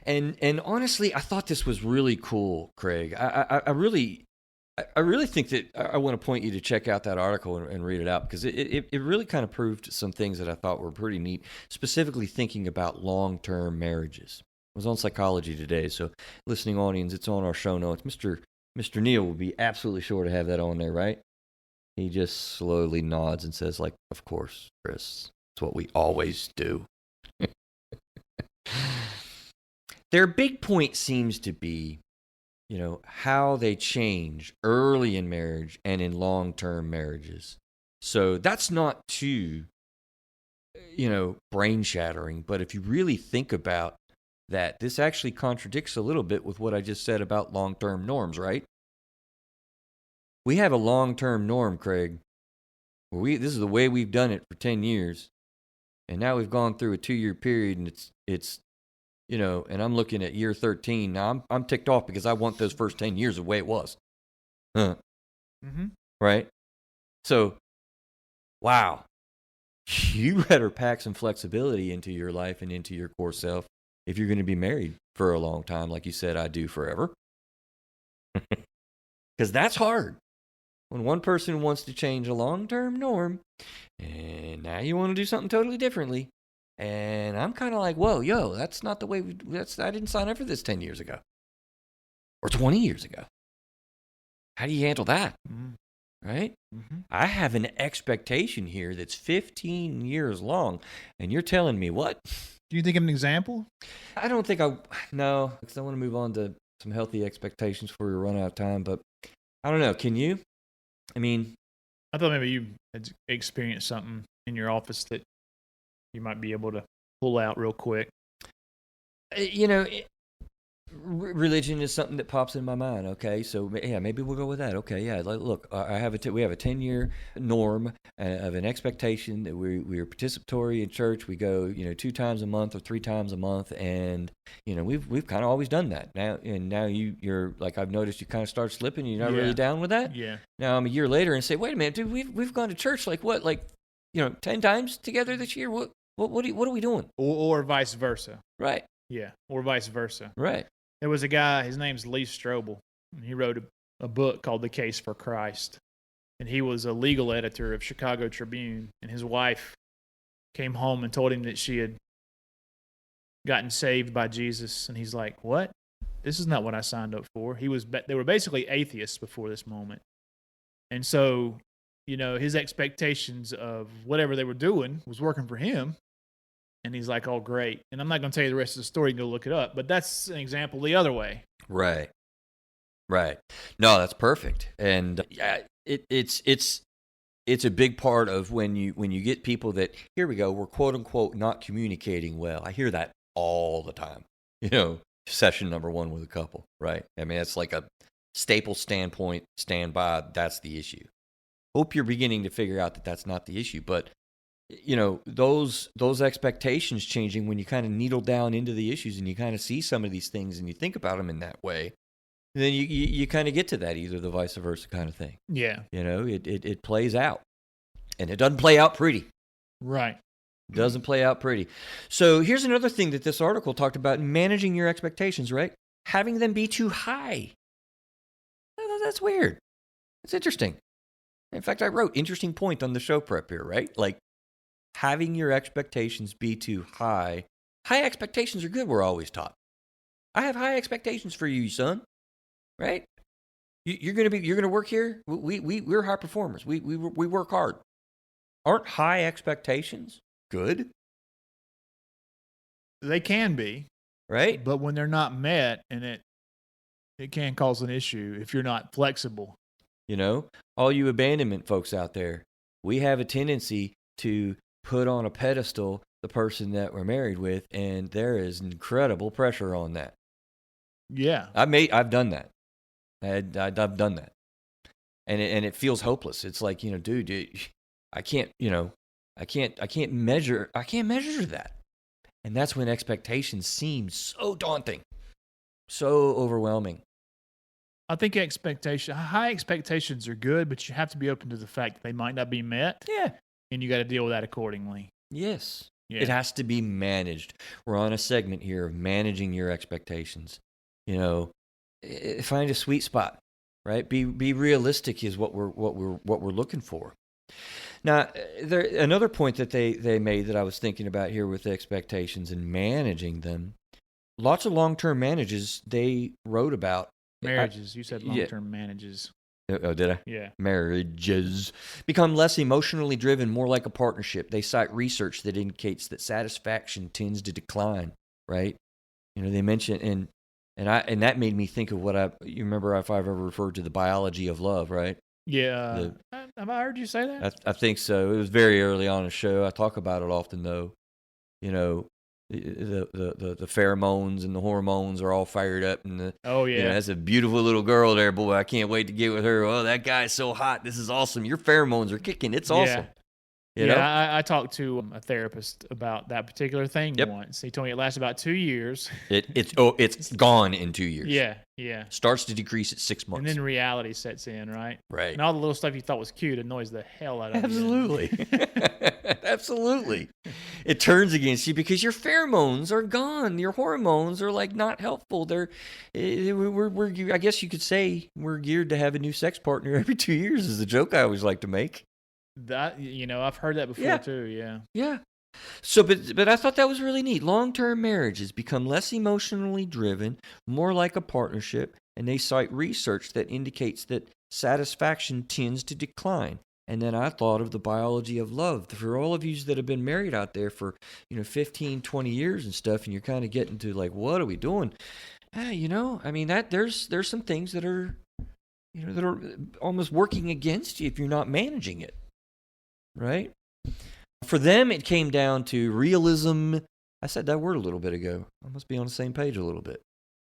And honestly, I thought this was really cool, Craig. I really think that I want to point you to check out that article and read it out, because it really kind of proved some things that I thought were pretty neat, specifically thinking about long-term marriages. It was on Psychology Today, so listening audience, it's on our show notes. Mr. Neil will be absolutely sure to have that on there, right? He just slowly nods and says, like, of course, Chris. It's what we always do. Their big point seems to be, how they change early in marriage and in long-term marriages. So that's not too, brain-shattering. But if you really think about that, this actually contradicts a little bit with what I just said about long-term norms, right? We have a long-term norm, Craig. This is the way we've done it for 10 years. And now we've gone through a 2-year period, and it's and I'm looking at year 13. Now I'm ticked off because I want those first 10 years the way it was. Mm-hmm. Right? So, wow. You better pack some flexibility into your life and into your core self if you're going to be married for a long time, like you said, I do forever. Because that's hard. When one person wants to change a long-term norm, and now you want to do something totally differently, and I'm kind of like, whoa, yo, that's not the way I didn't sign up for this 10 years ago or 20 years ago. How do you handle that? Mm-hmm. Right? Mm-hmm. I have an expectation here that's 15 years long, and you're telling me what? Do you think of an example? I don't think no, because I want to move on to some healthy expectations before we run out of time, but I don't know. Can you? I mean, I thought maybe you had experienced something in your office that you might be able to pull out real quick. Religion is something that pops in my mind. Okay, so yeah, maybe we'll go with that. Okay, yeah. Look, we have a 10-year norm of an expectation that we are participatory in church. We go 2 times a month or 3 times a month, and we've kind of always done that. Now you're like, I've noticed you kind of start slipping. You're not really down with that. Yeah. Now I'm a year later and say, wait a minute, dude, we've gone to church like 10 times together this year. What are we doing? Or vice versa. Right. Yeah. Or vice versa. Right. There was a guy, his name's Lee Strobel, and he wrote a book called The Case for Christ. And he was a legal editor of Chicago Tribune. And his wife came home and told him that she had gotten saved by Jesus. And he's like, what? This is not what I signed up for. They were basically atheists before this moment. And so, his expectations of whatever they were doing was working for him. And he's like, oh, great. And I'm not going to tell you the rest of the story. You can go look it up. But that's an example the other way. Right. No, that's perfect. And it's a big part of when you get people that, here we go, we're quote unquote not communicating well. I hear that all the time. Session number 1 with a couple, right? I mean, it's like a staple standpoint, stand by. That's the issue. Hope you're beginning to figure out that that's not the issue. But those expectations changing when you kind of needle down into the issues and you kind of see some of these things and you think about them in that way, then you kind of get to that either the vice versa kind of thing. Yeah. It plays out, and it doesn't play out pretty. Right. It doesn't play out pretty. So here's another thing that this article talked about: managing your expectations, right? Having them be too high. That's weird. It's interesting. In fact, I wrote interesting point on the show prep here, right? Like, having your expectations be too high. High expectations are good, we're always taught. I have high expectations for you, son. Right? You're gonna work here. We're high performers. We work hard. Aren't high expectations good? They can be. Right? But when they're not met, and it can cause an issue if you're not flexible. All you abandonment folks out there, we have a tendency to put on a pedestal the person that we're married with, and there is incredible pressure on that. Yeah. I've done that. I've done that. And it feels hopeless. It's like, dude, I can't measure that. And that's when expectations seem so daunting, so overwhelming. I think high expectations are good, but you have to be open to the fact that they might not be met. Yeah. And you got to deal with that accordingly. Yes. Yeah. It has to be managed. We're on a segment here of managing your expectations. Find a sweet spot, right? Be realistic is what we're looking for. Now, another point that they made that I was thinking about here with expectations and managing them. Lots of long-term marriages they wrote about. Marriages. You said long-term marriages. Oh, did I? Yeah. Marriages become less emotionally driven, more like a partnership. They cite research that indicates that satisfaction tends to decline, right? They mention, and that made me think of you remember if I've ever referred to the biology of love, right? Yeah. Have I heard you say that? I think so. It was very early on in the show. I talk about it often, though. The pheromones and the hormones are all fired up, and that's a beautiful little girl there, boy. I can't wait to get with her. Oh, that guy's so hot. This is awesome. Your pheromones are kicking. It's awesome. You know? I talked to a therapist about that particular thing once. He told me it lasts about 2 years. It's gone in 2 years. Yeah. Starts to decrease at 6 months. And then reality sets in, right? Right. And all the little stuff you thought was cute annoys the hell out of Absolutely. you. Absolutely. It turns against you because your pheromones are gone. Your hormones are like not helpful. I guess you could say we're geared to have a new sex partner every 2 years is the joke I always like to make. That, I've heard that before too. Yeah. Yeah. So, but I thought that was really neat. Long-term marriages become less emotionally driven, more like a partnership, and they cite research that indicates that satisfaction tends to decline. And then I thought of the biology of love. For all of you that have been married out there for, 15, 20 years and stuff, and you're kind of getting to like, what are we doing? There's some things that are, that are almost working against you if you're not managing it, right? For them, it came down to realism. I said that word a little bit ago. I must be on the same page a little bit.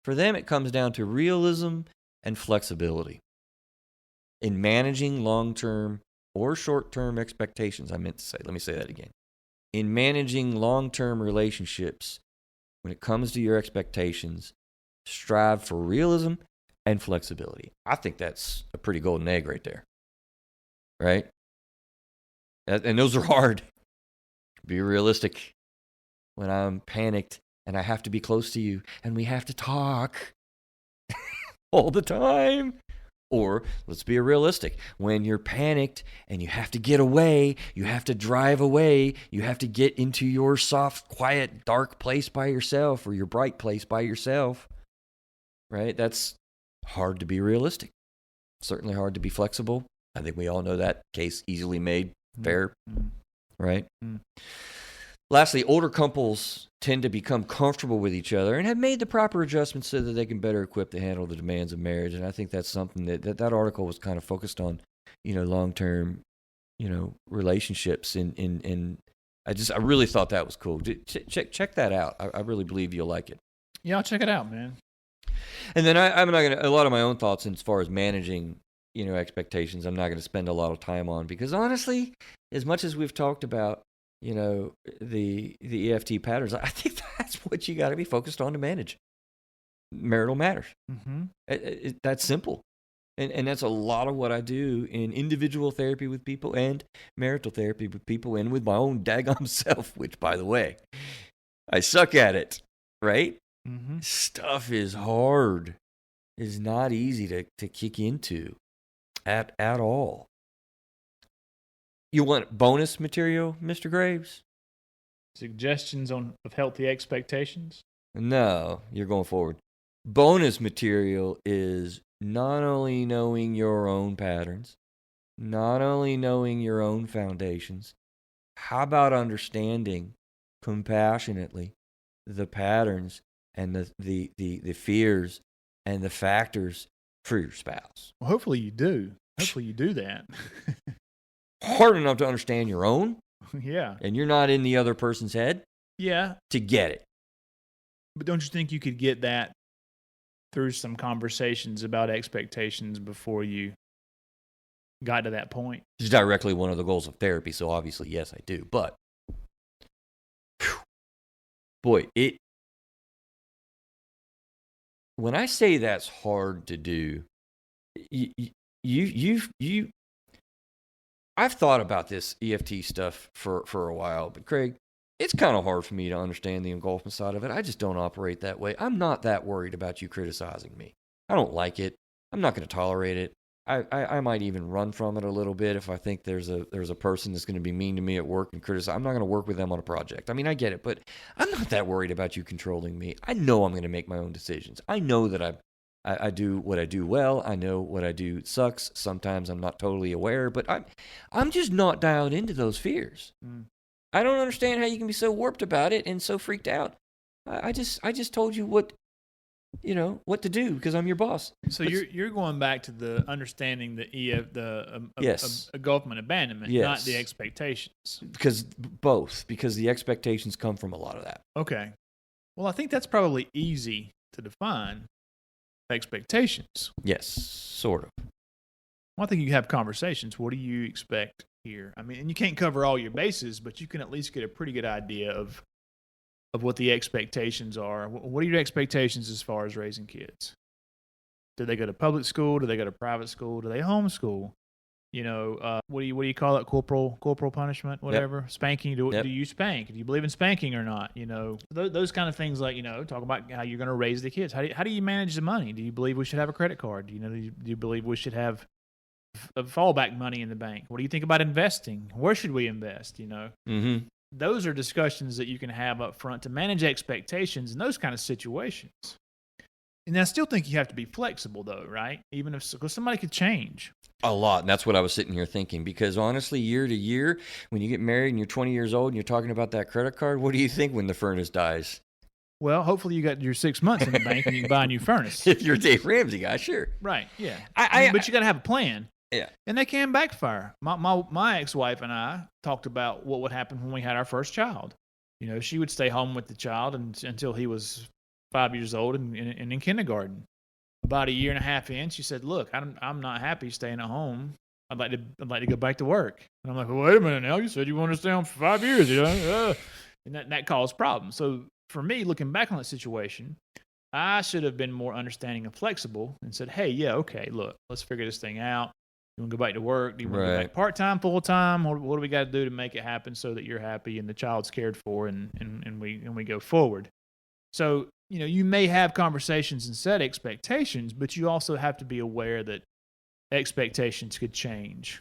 For them, it comes down to realism and flexibility in managing long-term or short-term expectations. I meant to say, let me say that again. In managing long-term relationships, when it comes to your expectations, strive for realism and flexibility. I think that's a pretty golden egg right there, right? And those are hard. Be realistic. When I'm panicked and I have to be close to you and we have to talk all the time. Or let's be realistic. When you're panicked and you have to get away, you have to drive away, you have to get into your soft, quiet, dark place by yourself or your bright place by yourself, right? That's hard to be realistic. Certainly hard to be flexible. I think we all know that. Case easily made. Fair. Right? Lastly, older couples tend to become comfortable with each other and have made the proper adjustments so that they can better equipped to handle the demands of marriage. And I think that's something that article was kind of focused on, long-term, relationships. And I really thought that was cool. Check that out. I really believe you'll like it. Yeah, I'll check it out, man. And then I'm not going to, a lot of my own thoughts as far as managing, expectations, I'm not going to spend a lot of time on because honestly, as much as we've talked about, the EFT patterns, I think that's what you got to be focused on to manage marital matters. That's simple. And that's a lot of what I do in individual therapy with people and marital therapy with people and with my own daggone self, which, by the way, I suck at it, right? Stuff is hard. It's not easy to kick into at all. You want bonus material, Mr. Graves? Suggestions of healthy expectations? No, you're going forward. Bonus material is not only knowing your own patterns, not only knowing your own foundations, how about understanding compassionately the patterns and the fears and the factors for your spouse? Well, hopefully you do. Hopefully you do that. Hard enough to understand your own. Yeah. And you're not in the other person's head. Yeah. To get it. But don't you think you could get that through some conversations about expectations before you got to that point? It's directly one of the goals of therapy, so obviously, yes, I do. But, boy, when I say that's hard to do, I've thought about this EFT stuff for a while, but Craig, it's kind of hard for me to understand the engulfment side of it. I just don't operate that way. I'm not that worried about you criticizing me. I don't like it. I'm not going to tolerate it. I might even run from it a little bit if I think there's a person that's going to be mean to me at work and criticize. I'm not going to work with them on a project. I mean, I get it, but I'm not that worried about you controlling me. I know I'm going to make my own decisions. I know that I do what I do well. I know what I do sucks. Sometimes I'm not totally aware, but I'm just not dialed into those fears. I don't understand how you can be so warped about it and so freaked out. I just told you what to do because I'm your boss. So you're going back to the understanding yes. engulfment abandonment, yes. not the expectations. Because the expectations come from a lot of that. Okay. Well, I think that's probably easy to define. Expectations. Yes, sort of. Well, I think you have conversations. What do you expect here? I mean, and you can't cover all your bases, but you can at least get a pretty good idea of what the expectations are. What are your expectations as far as raising kids? Do they go to public school? Do they go to private school? Do they homeschool? What do you call it? Corporal punishment, whatever. Spanking. Do you spank? Do you believe in spanking or not? Those kind of things. Like, talk about how you're going to raise the kids. How do you manage the money? Do you believe we should have a credit card? Do you believe we should have a fallback money in the bank? What do you think about investing? Where should we invest? Mm-hmm. Those are discussions that you can have up front to manage expectations in those kind of situations. And I still think you have to be flexible, though, right? Even because somebody could change. A lot. And that's what I was sitting here thinking. Because honestly, year to year, when you get married and you're 20 years old and you're talking about that credit card, what do you think when the furnace dies? Well, hopefully you got your 6 months in the bank and you can buy a new furnace. If you're a Dave Ramsey guy, sure. Right, yeah. But you got to have a plan. Yeah. And they can backfire. My ex-wife and I talked about what would happen when we had our first child. She would stay home with the child until he was 5 years old and in kindergarten. About a year and a half in, she said, "Look, I'm not happy staying at home. I'd like to go back to work." And I'm like, "Well, wait a minute now. You said you want to stay home for 5 years, and that caused problems. So for me, looking back on that situation, I should have been more understanding and flexible and said, "Hey, yeah, okay, look, let's figure this thing out. You want to go back to work? Do you want to go back part-time, full-time? What do we got to do to make it happen so that you're happy and the child's cared for and we go forward?" So, you may have conversations and set expectations, but you also have to be aware that expectations could change.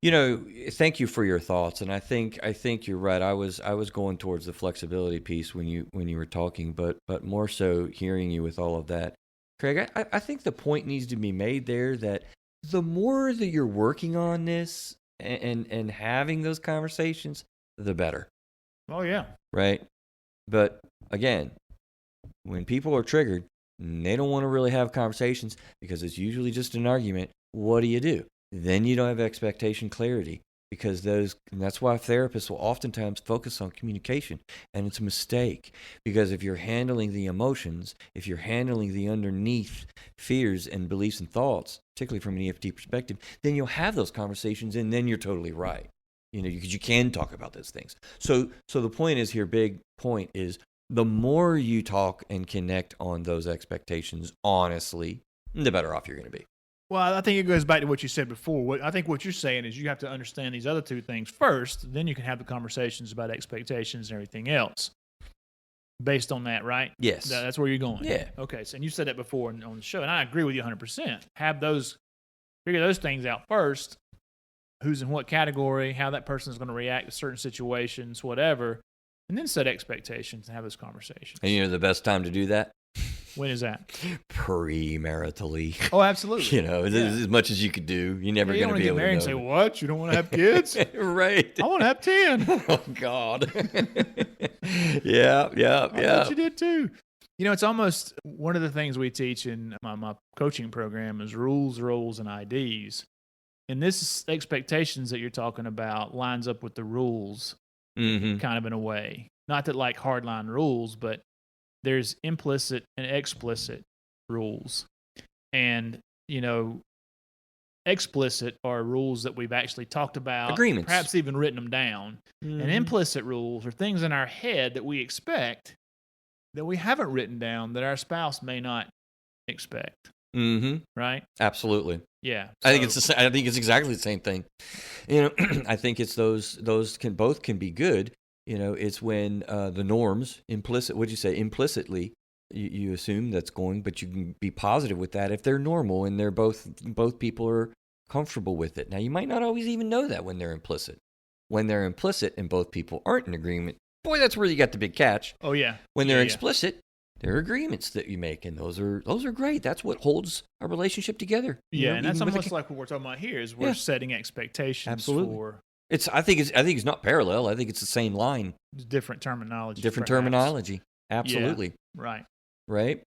Thank you for your thoughts, and I think you're right. I was going towards the flexibility piece when you were talking, but more so hearing you with all of that, Craig. I think the point needs to be made there that the more that you're working on this and having those conversations, the better. Oh yeah, right. But again, when people are triggered, they don't want to really have conversations because it's usually just an argument. What do? Then you don't have expectation clarity because and that's why therapists will oftentimes focus on communication, and it's a mistake because if you're handling the emotions, if you're handling the underneath fears and beliefs and thoughts, particularly from an EFT perspective, then you'll have those conversations, and then you're totally right. Because you can talk about those things. So the point is here, big point is, the more you talk and connect on those expectations honestly, the better off you're going to be. Well, I think it goes back to what you said before. I think what you're saying is you have to understand these other two things first, then you can have the conversations about expectations and everything else based on that, right? Yes. That's where you're going. Yeah. Okay, so and you said that before on the show, and I agree with you 100%. Figure those things out first, who's in what category, how that person is going to react to certain situations, whatever, and then set expectations and have those conversations. And the best time to do that? When is that? Premaritally. Oh, absolutely. As much as you could do. You're never going to be able to marry and say, "What? You don't want to have kids?" Right. I want to have 10. Oh, God. Yeah. I bet you did too. It's almost one of the things we teach in my coaching program is rules, roles, and IDs. And this expectations that you're talking about lines up with the rules, kind of in a way. Not that like hardline rules, but there's implicit and explicit rules. And, explicit are rules that we've actually talked about. Agreements. Perhaps even written them down. And implicit rules are things in our head that we expect that we haven't written down that our spouse may not expect. Right? Absolutely. Yeah. I think it's exactly the same thing. I think it's those can be good. It's when the norms implicitly you assume that's going, but you can be positive with that if they're normal and they're both people are comfortable with it. Now you might not always even know that when they're implicit. When they're implicit and both people aren't in agreement, boy, that's where you got the big catch. Oh yeah. When they're explicit, there are agreements that you make, and those are great. That's what holds a relationship together. Yeah, and that's almost like what we're talking about here is we're setting expectations. Absolutely. For I think it's not parallel. I think it's the same line. Different terminology. Terminology. Absolutely. Yeah, right.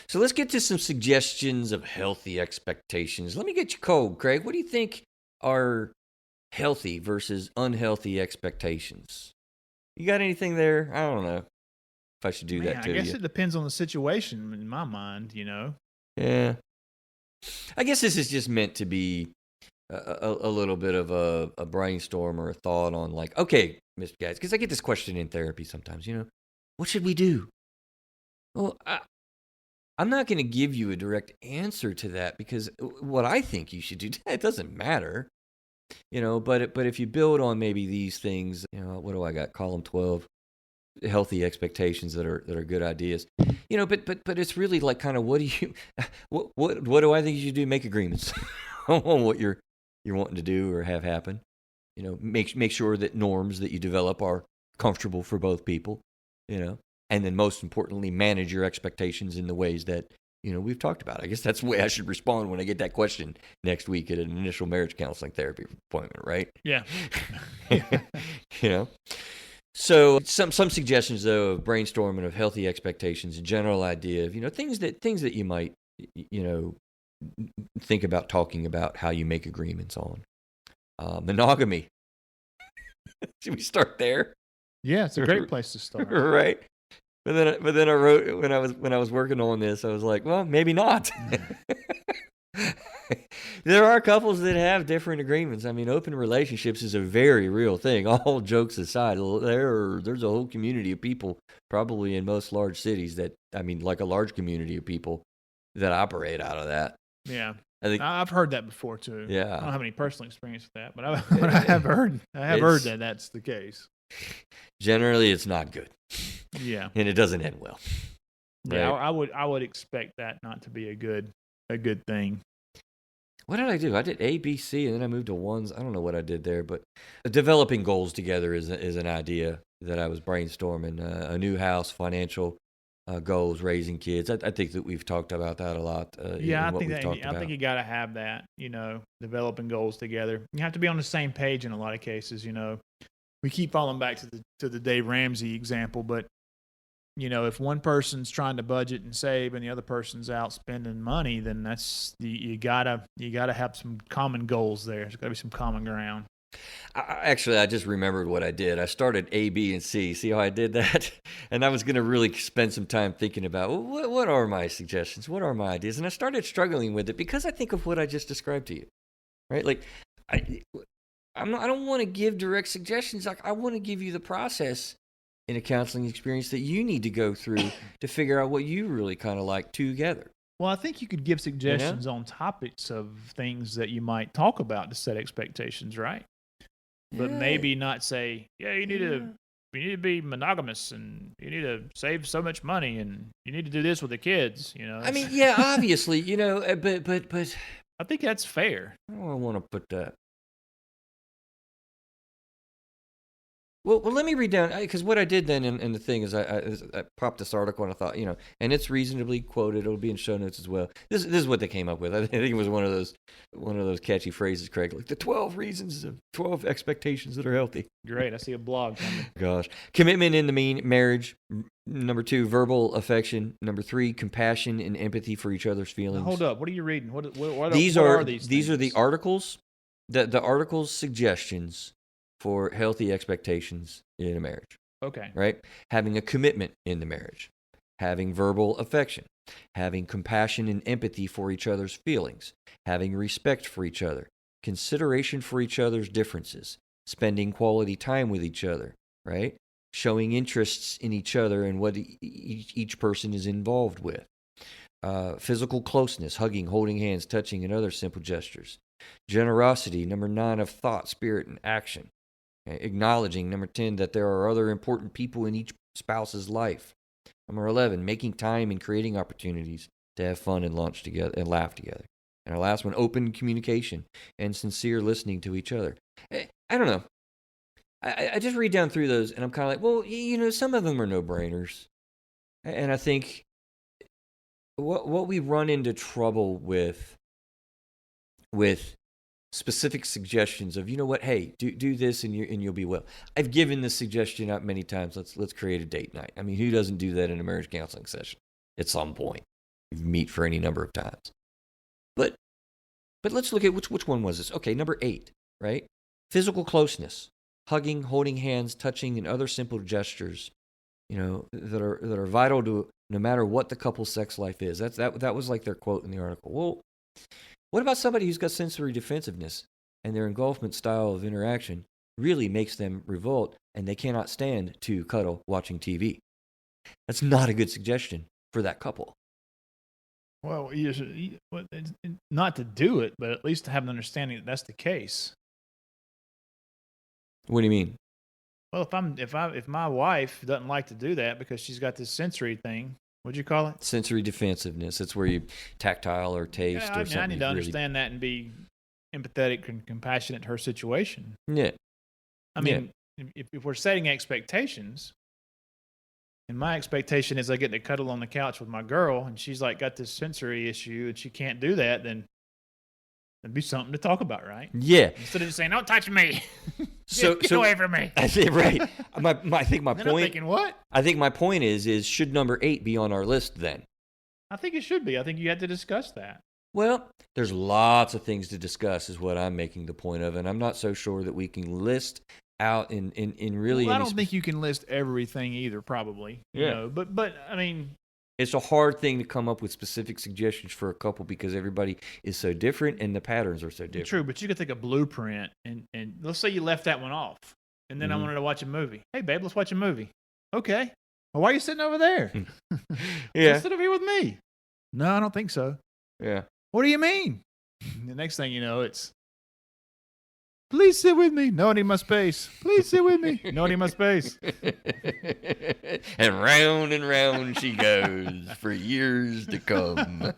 So let's get to some suggestions of healthy expectations. Let me get you cold, Craig. What do you think are healthy versus unhealthy expectations? You got anything there? I don't know if I should do that to you. I guess it depends on the situation in my mind, Yeah. I guess this is just meant to be a little bit of a brainstorm or a thought on like, okay, Mr. Guys, because I get this question in therapy sometimes, what should we do? Well, I'm not going to give you a direct answer to that because what I think you should do, it doesn't matter, but if you build on maybe these things, what do I got? Column 12, healthy expectations that are good ideas, but it's really like kind of what do you, what do I think you should do? Make agreements on what you're wanting to do or have happen. Make sure that norms that you develop are comfortable for both people, and then most importantly, manage your expectations in the ways that, we've talked about. I guess that's the way I should respond when I get that question next week at an initial marriage counseling therapy appointment, right? Yeah. So some suggestions though of brainstorming of healthy expectations, a general idea of, things that you might, think about talking about how you make agreements on. Monogamy. Should we start there? Yeah, it's a great place to start. Right. But then I wrote when I was working on this, I was like, well, maybe not. There are couples that have different agreements. I mean, open relationships is a very real thing. All jokes aside, there's a whole community of people, probably in most large cities like a large community of people that operate out of that. Yeah. I think I've heard that before too. Yeah. I don't have any personal experience with that, but I have heard that that's the case. Generally, it's not good. Yeah. And it doesn't end well. Yeah, right? I would expect that not to be a good thing. What did I do? I did A, B, C, and then I moved to ones. I don't know what I did there, but developing goals together is an idea that I was brainstorming. A new house, financial goals, raising kids. I think that we've talked about that a lot. I think you got to have that. Developing goals together. You have to be on the same page in a lot of cases. We keep falling back to the Dave Ramsey example, but if one person's trying to budget and save and the other person's out spending money, then that's you gotta have some common goals there. There's gotta be some common ground. I just remembered what I did. I started A, B, and C. See how I did that? And I was going to really spend some time thinking about what are my suggestions? What are my ideas? And I started struggling with it because I think of what I just described to you, right? Like I don't want to give direct suggestions. Like I want to give you the process in a counseling experience that you need to go through to figure out what you really kind of like together. Well, I think you could give suggestions on topics of things that you might talk about to set expectations, right? But maybe not say, you need to be monogamous and you need to save so much money and you need to do this with the kids, I mean, yeah, obviously, but I think that's fair. I don't want to put that. Well, let me read down, because what I did then, and the thing is, I popped this article and I thought, and it's reasonably quoted. It'll be in show notes as well. This is what they came up with. I think it was one of those catchy phrases, Craig, like the 12 expectations that are healthy. Great, I see a blog coming. Gosh, commitment in the marriage. Number 2, verbal affection. Number 3, compassion and empathy for each other's feelings. Now, hold up, what are you reading? What these are these? These are the articles, the articles' suggestions for healthy expectations in a marriage. Okay. Right? Having a commitment in the marriage. Having verbal affection. Having compassion and empathy for each other's feelings. Having respect for each other. Consideration for each other's differences. Spending quality time with each other. Right? Showing interests in each other and what each person is involved with. Physical closeness, hugging, holding hands, touching, and other simple gestures. Generosity, number 9, of thought, spirit, and action. Acknowledging, number 10, that there are other important people in each spouse's life. Number 11, making time and creating opportunities to have fun and laugh together. And our last one, open communication and sincere listening to each other. I don't know. I just read down through those and I'm kind of like, well, some of them are no-brainers. And I think what we run into trouble with specific suggestions of, hey, do this and you'll be well. I've given this suggestion out many times. Let's create a date night. I mean, who doesn't do that in a marriage counseling session at some point? You meet for any number of times. But let's look at which one was this? Okay, number 8, right? Physical closeness, hugging, holding hands, touching, and other simple gestures, that are vital to no matter what the couple's sex life is. That was like their quote in the article. Well, what about somebody who's got sensory defensiveness? and their engulfment style of interaction really makes them revolt, and they cannot stand to cuddle watching TV. That's not a good suggestion for that couple. Well, not to do it, but at least to have an understanding that that's the case. What do you mean? Well, if my wife doesn't like to do that because she's got this sensory thing, what'd you call it? Sensory defensiveness. That's where you tactile or taste Yeah, or something. I need to understand that and be empathetic and compassionate to her situation. Yeah. I mean, if we're setting expectations, and my expectation is I get to cuddle on the couch with my girl, and she's like got this sensory issue and she can't do that, then it'd be something to talk about, right? Yeah. Instead of just saying, "Don't touch me," get away from me. I think right. I think my Then I'm point. thinking, what? I think my point is should number 8 be on our list then? I think it should be. I think you had to discuss that. Well, there's lots of things to discuss, is what I'm making the point of, and I'm not so sure that we can list out in really. Well, I don't think you can list everything either. Probably, you know. But I mean, it's a hard thing to come up with specific suggestions for a couple because everybody is so different and the patterns are so different. True, but you could take a blueprint and let's say you left that one off, and then I wanted to watch a movie. Hey, babe, let's watch a movie. Okay. Well, why are you sitting over there? Yeah. Sit over here with me. No, I don't think so. Yeah. What do you mean? The next thing you know, it's, please sit with me. No, I need my space. Please sit with me. No, I need my space. And round she goes for years to come.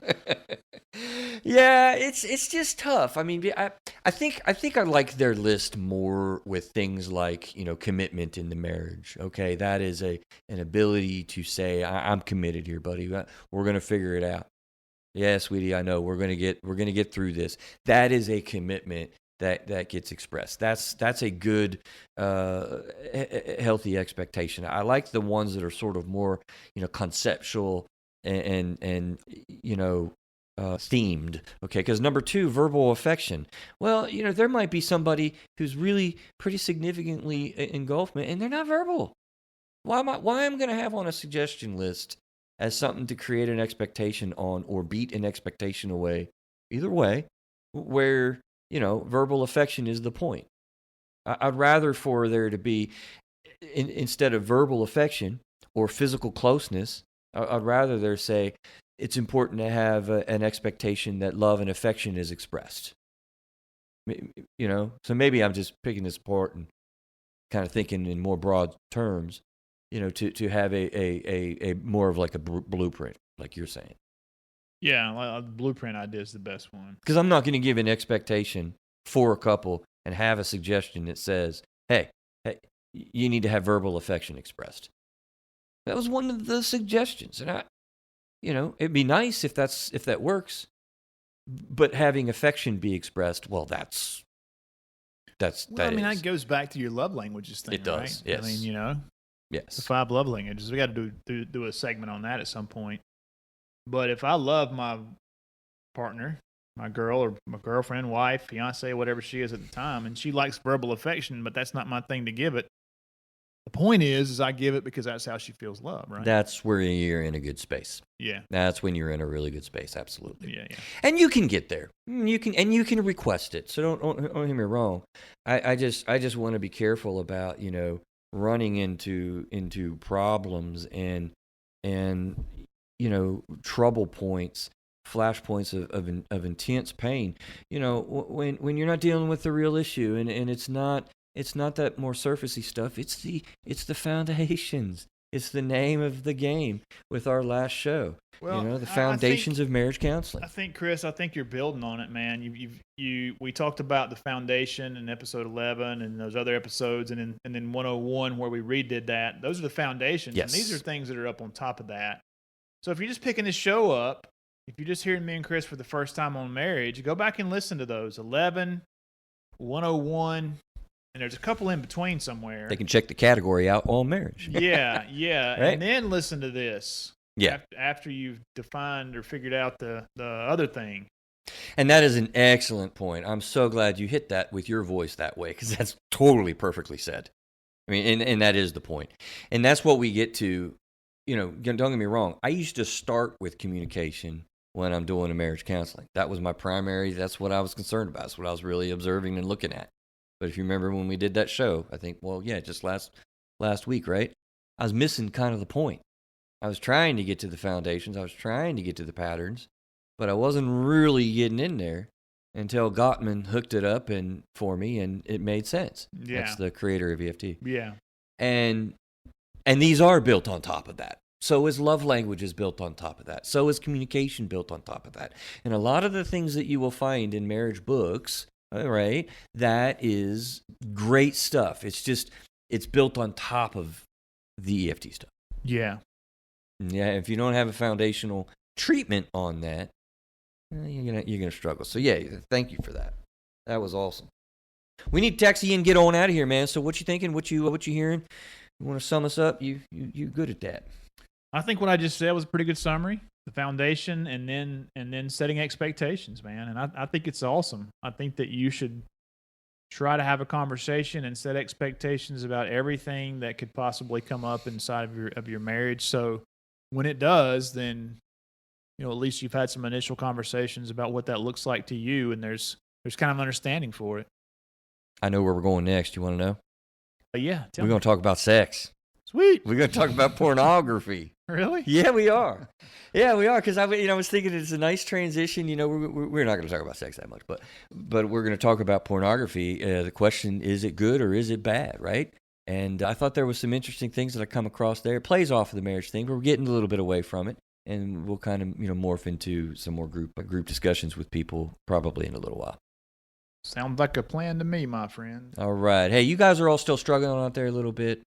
Yeah, it's just tough. I mean, I think I like their list more with things like, commitment in the marriage. Okay, that is an ability to say, I'm committed here, buddy. We're gonna figure it out. Yeah, sweetie, I know we're gonna get through this. That is a commitment that gets expressed. That's a good, healthy expectation. I like the ones that are sort of more, conceptual and themed. Okay, because number 2, verbal affection. Well, there might be somebody who's really pretty significantly engulfment, and they're not verbal. Why am I going to have on a suggestion list as something to create an expectation on or beat an expectation away? Either way, where verbal affection is the point. I'd rather for there to be, instead of verbal affection or physical closeness, I'd rather there say it's important to have an expectation that love and affection is expressed. So maybe I'm just picking this apart and kind of thinking in more broad terms, to have a more of like a blueprint, like you're saying. Yeah, well, the blueprint idea is the best one. Because I'm not going to give an expectation for a couple and have a suggestion that says, hey, you need to have verbal affection expressed. That was one of the suggestions. And it'd be nice if that works. But having affection be expressed, well, that that goes back to your love languages thing. It does, right? yes. I mean, yes, the 5 love languages. We got to do a segment on that at some point. But if I love my partner, my girl or my girlfriend, wife, fiance, whatever she is at the time, and she likes verbal affection, but that's not my thing to give it. The point is I give it because that's how she feels love, right? That's where you're in a good space. Yeah. That's when you're in a really good space, absolutely. Yeah. And you can get there. You can request it. So don't hear me wrong. I just want to be careful about, running into problems and trouble points, flashpoints of intense pain. When you're not dealing with the real issue, and it's not that more surfacey stuff. It's the foundations. It's the name of the game with our last show. Well, the foundations of marriage counseling. I think, Chris, you're building on it, man. We talked about the foundation in episode 11 and those other episodes, and then 101 where we redid that. Those are the foundations. Yes. And these are things that are up on top of that. So if you're just picking this show up, if you're just hearing me and Chris for the first time on marriage, go back and listen to those 11, 101. And there's a couple in between somewhere. They can check the category out on marriage. Yeah. Right? And then listen to this. Yeah. After you've defined or figured out the other thing. And that is an excellent point. I'm so glad you hit that with your voice that way, because that's totally perfectly said. I mean, and that is the point. And that's what we get to, don't get me wrong. I used to start with communication when I'm doing a marriage counseling. That was my primary. That's what I was concerned about. That's what I was really observing and looking at. But if you remember when we did that show, I think, well, yeah, just last week, right? I was missing kind of the point. I was trying to get to the foundations. I was trying to get to the patterns, but I wasn't really getting in there until Gottman hooked it up and for me, and it made sense. Yeah. That's the creator of EFT. Yeah. And these are built on top of that. So is love languages built on top of that. So is communication built on top of that. And a lot of the things that you will find in marriage books, all right, that is great stuff. It's built on top of the EFT stuff. Yeah. Yeah, if you don't have a foundational treatment on that, you're gonna struggle. So yeah, thank you for that. That was awesome. We need to taxi and get on out of here, man. So what you thinking? What you hearing? You want to sum us up? You good at that? I think what I just said was a pretty good summary. The foundation, and then setting expectations, man. And I think it's awesome. I think that you should try to have a conversation and set expectations about everything that could possibly come up inside of your marriage. So when it does, then at least you've had some initial conversations about what that looks like to you, and there's kind of understanding for it. I know where we're going next. You want to know? Yeah, we're going to talk about sex. Sweet. We're going to talk about pornography. Really? Yeah, we are. Yeah, we are. Because I was thinking it's a nice transition. We're not going to talk about sex that much, but we're going to talk about pornography. The question: is it good or is it bad? Right? And I thought there was some interesting things that I come across there. It plays off of the marriage thing, but we're getting a little bit away from it, and we'll kind of morph into some more group discussions with people probably in a little while. Sounds like a plan to me, my friend. All right. Hey, you guys are all still struggling out there a little bit.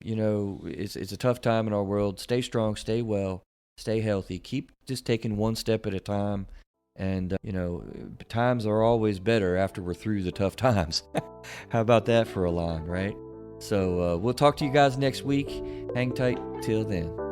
It's a tough time in our world. Stay strong, stay well, stay healthy. Keep just taking one step at a time. And, times are always better after we're through the tough times. How about that for a line, right? So we'll talk to you guys next week. Hang tight till then.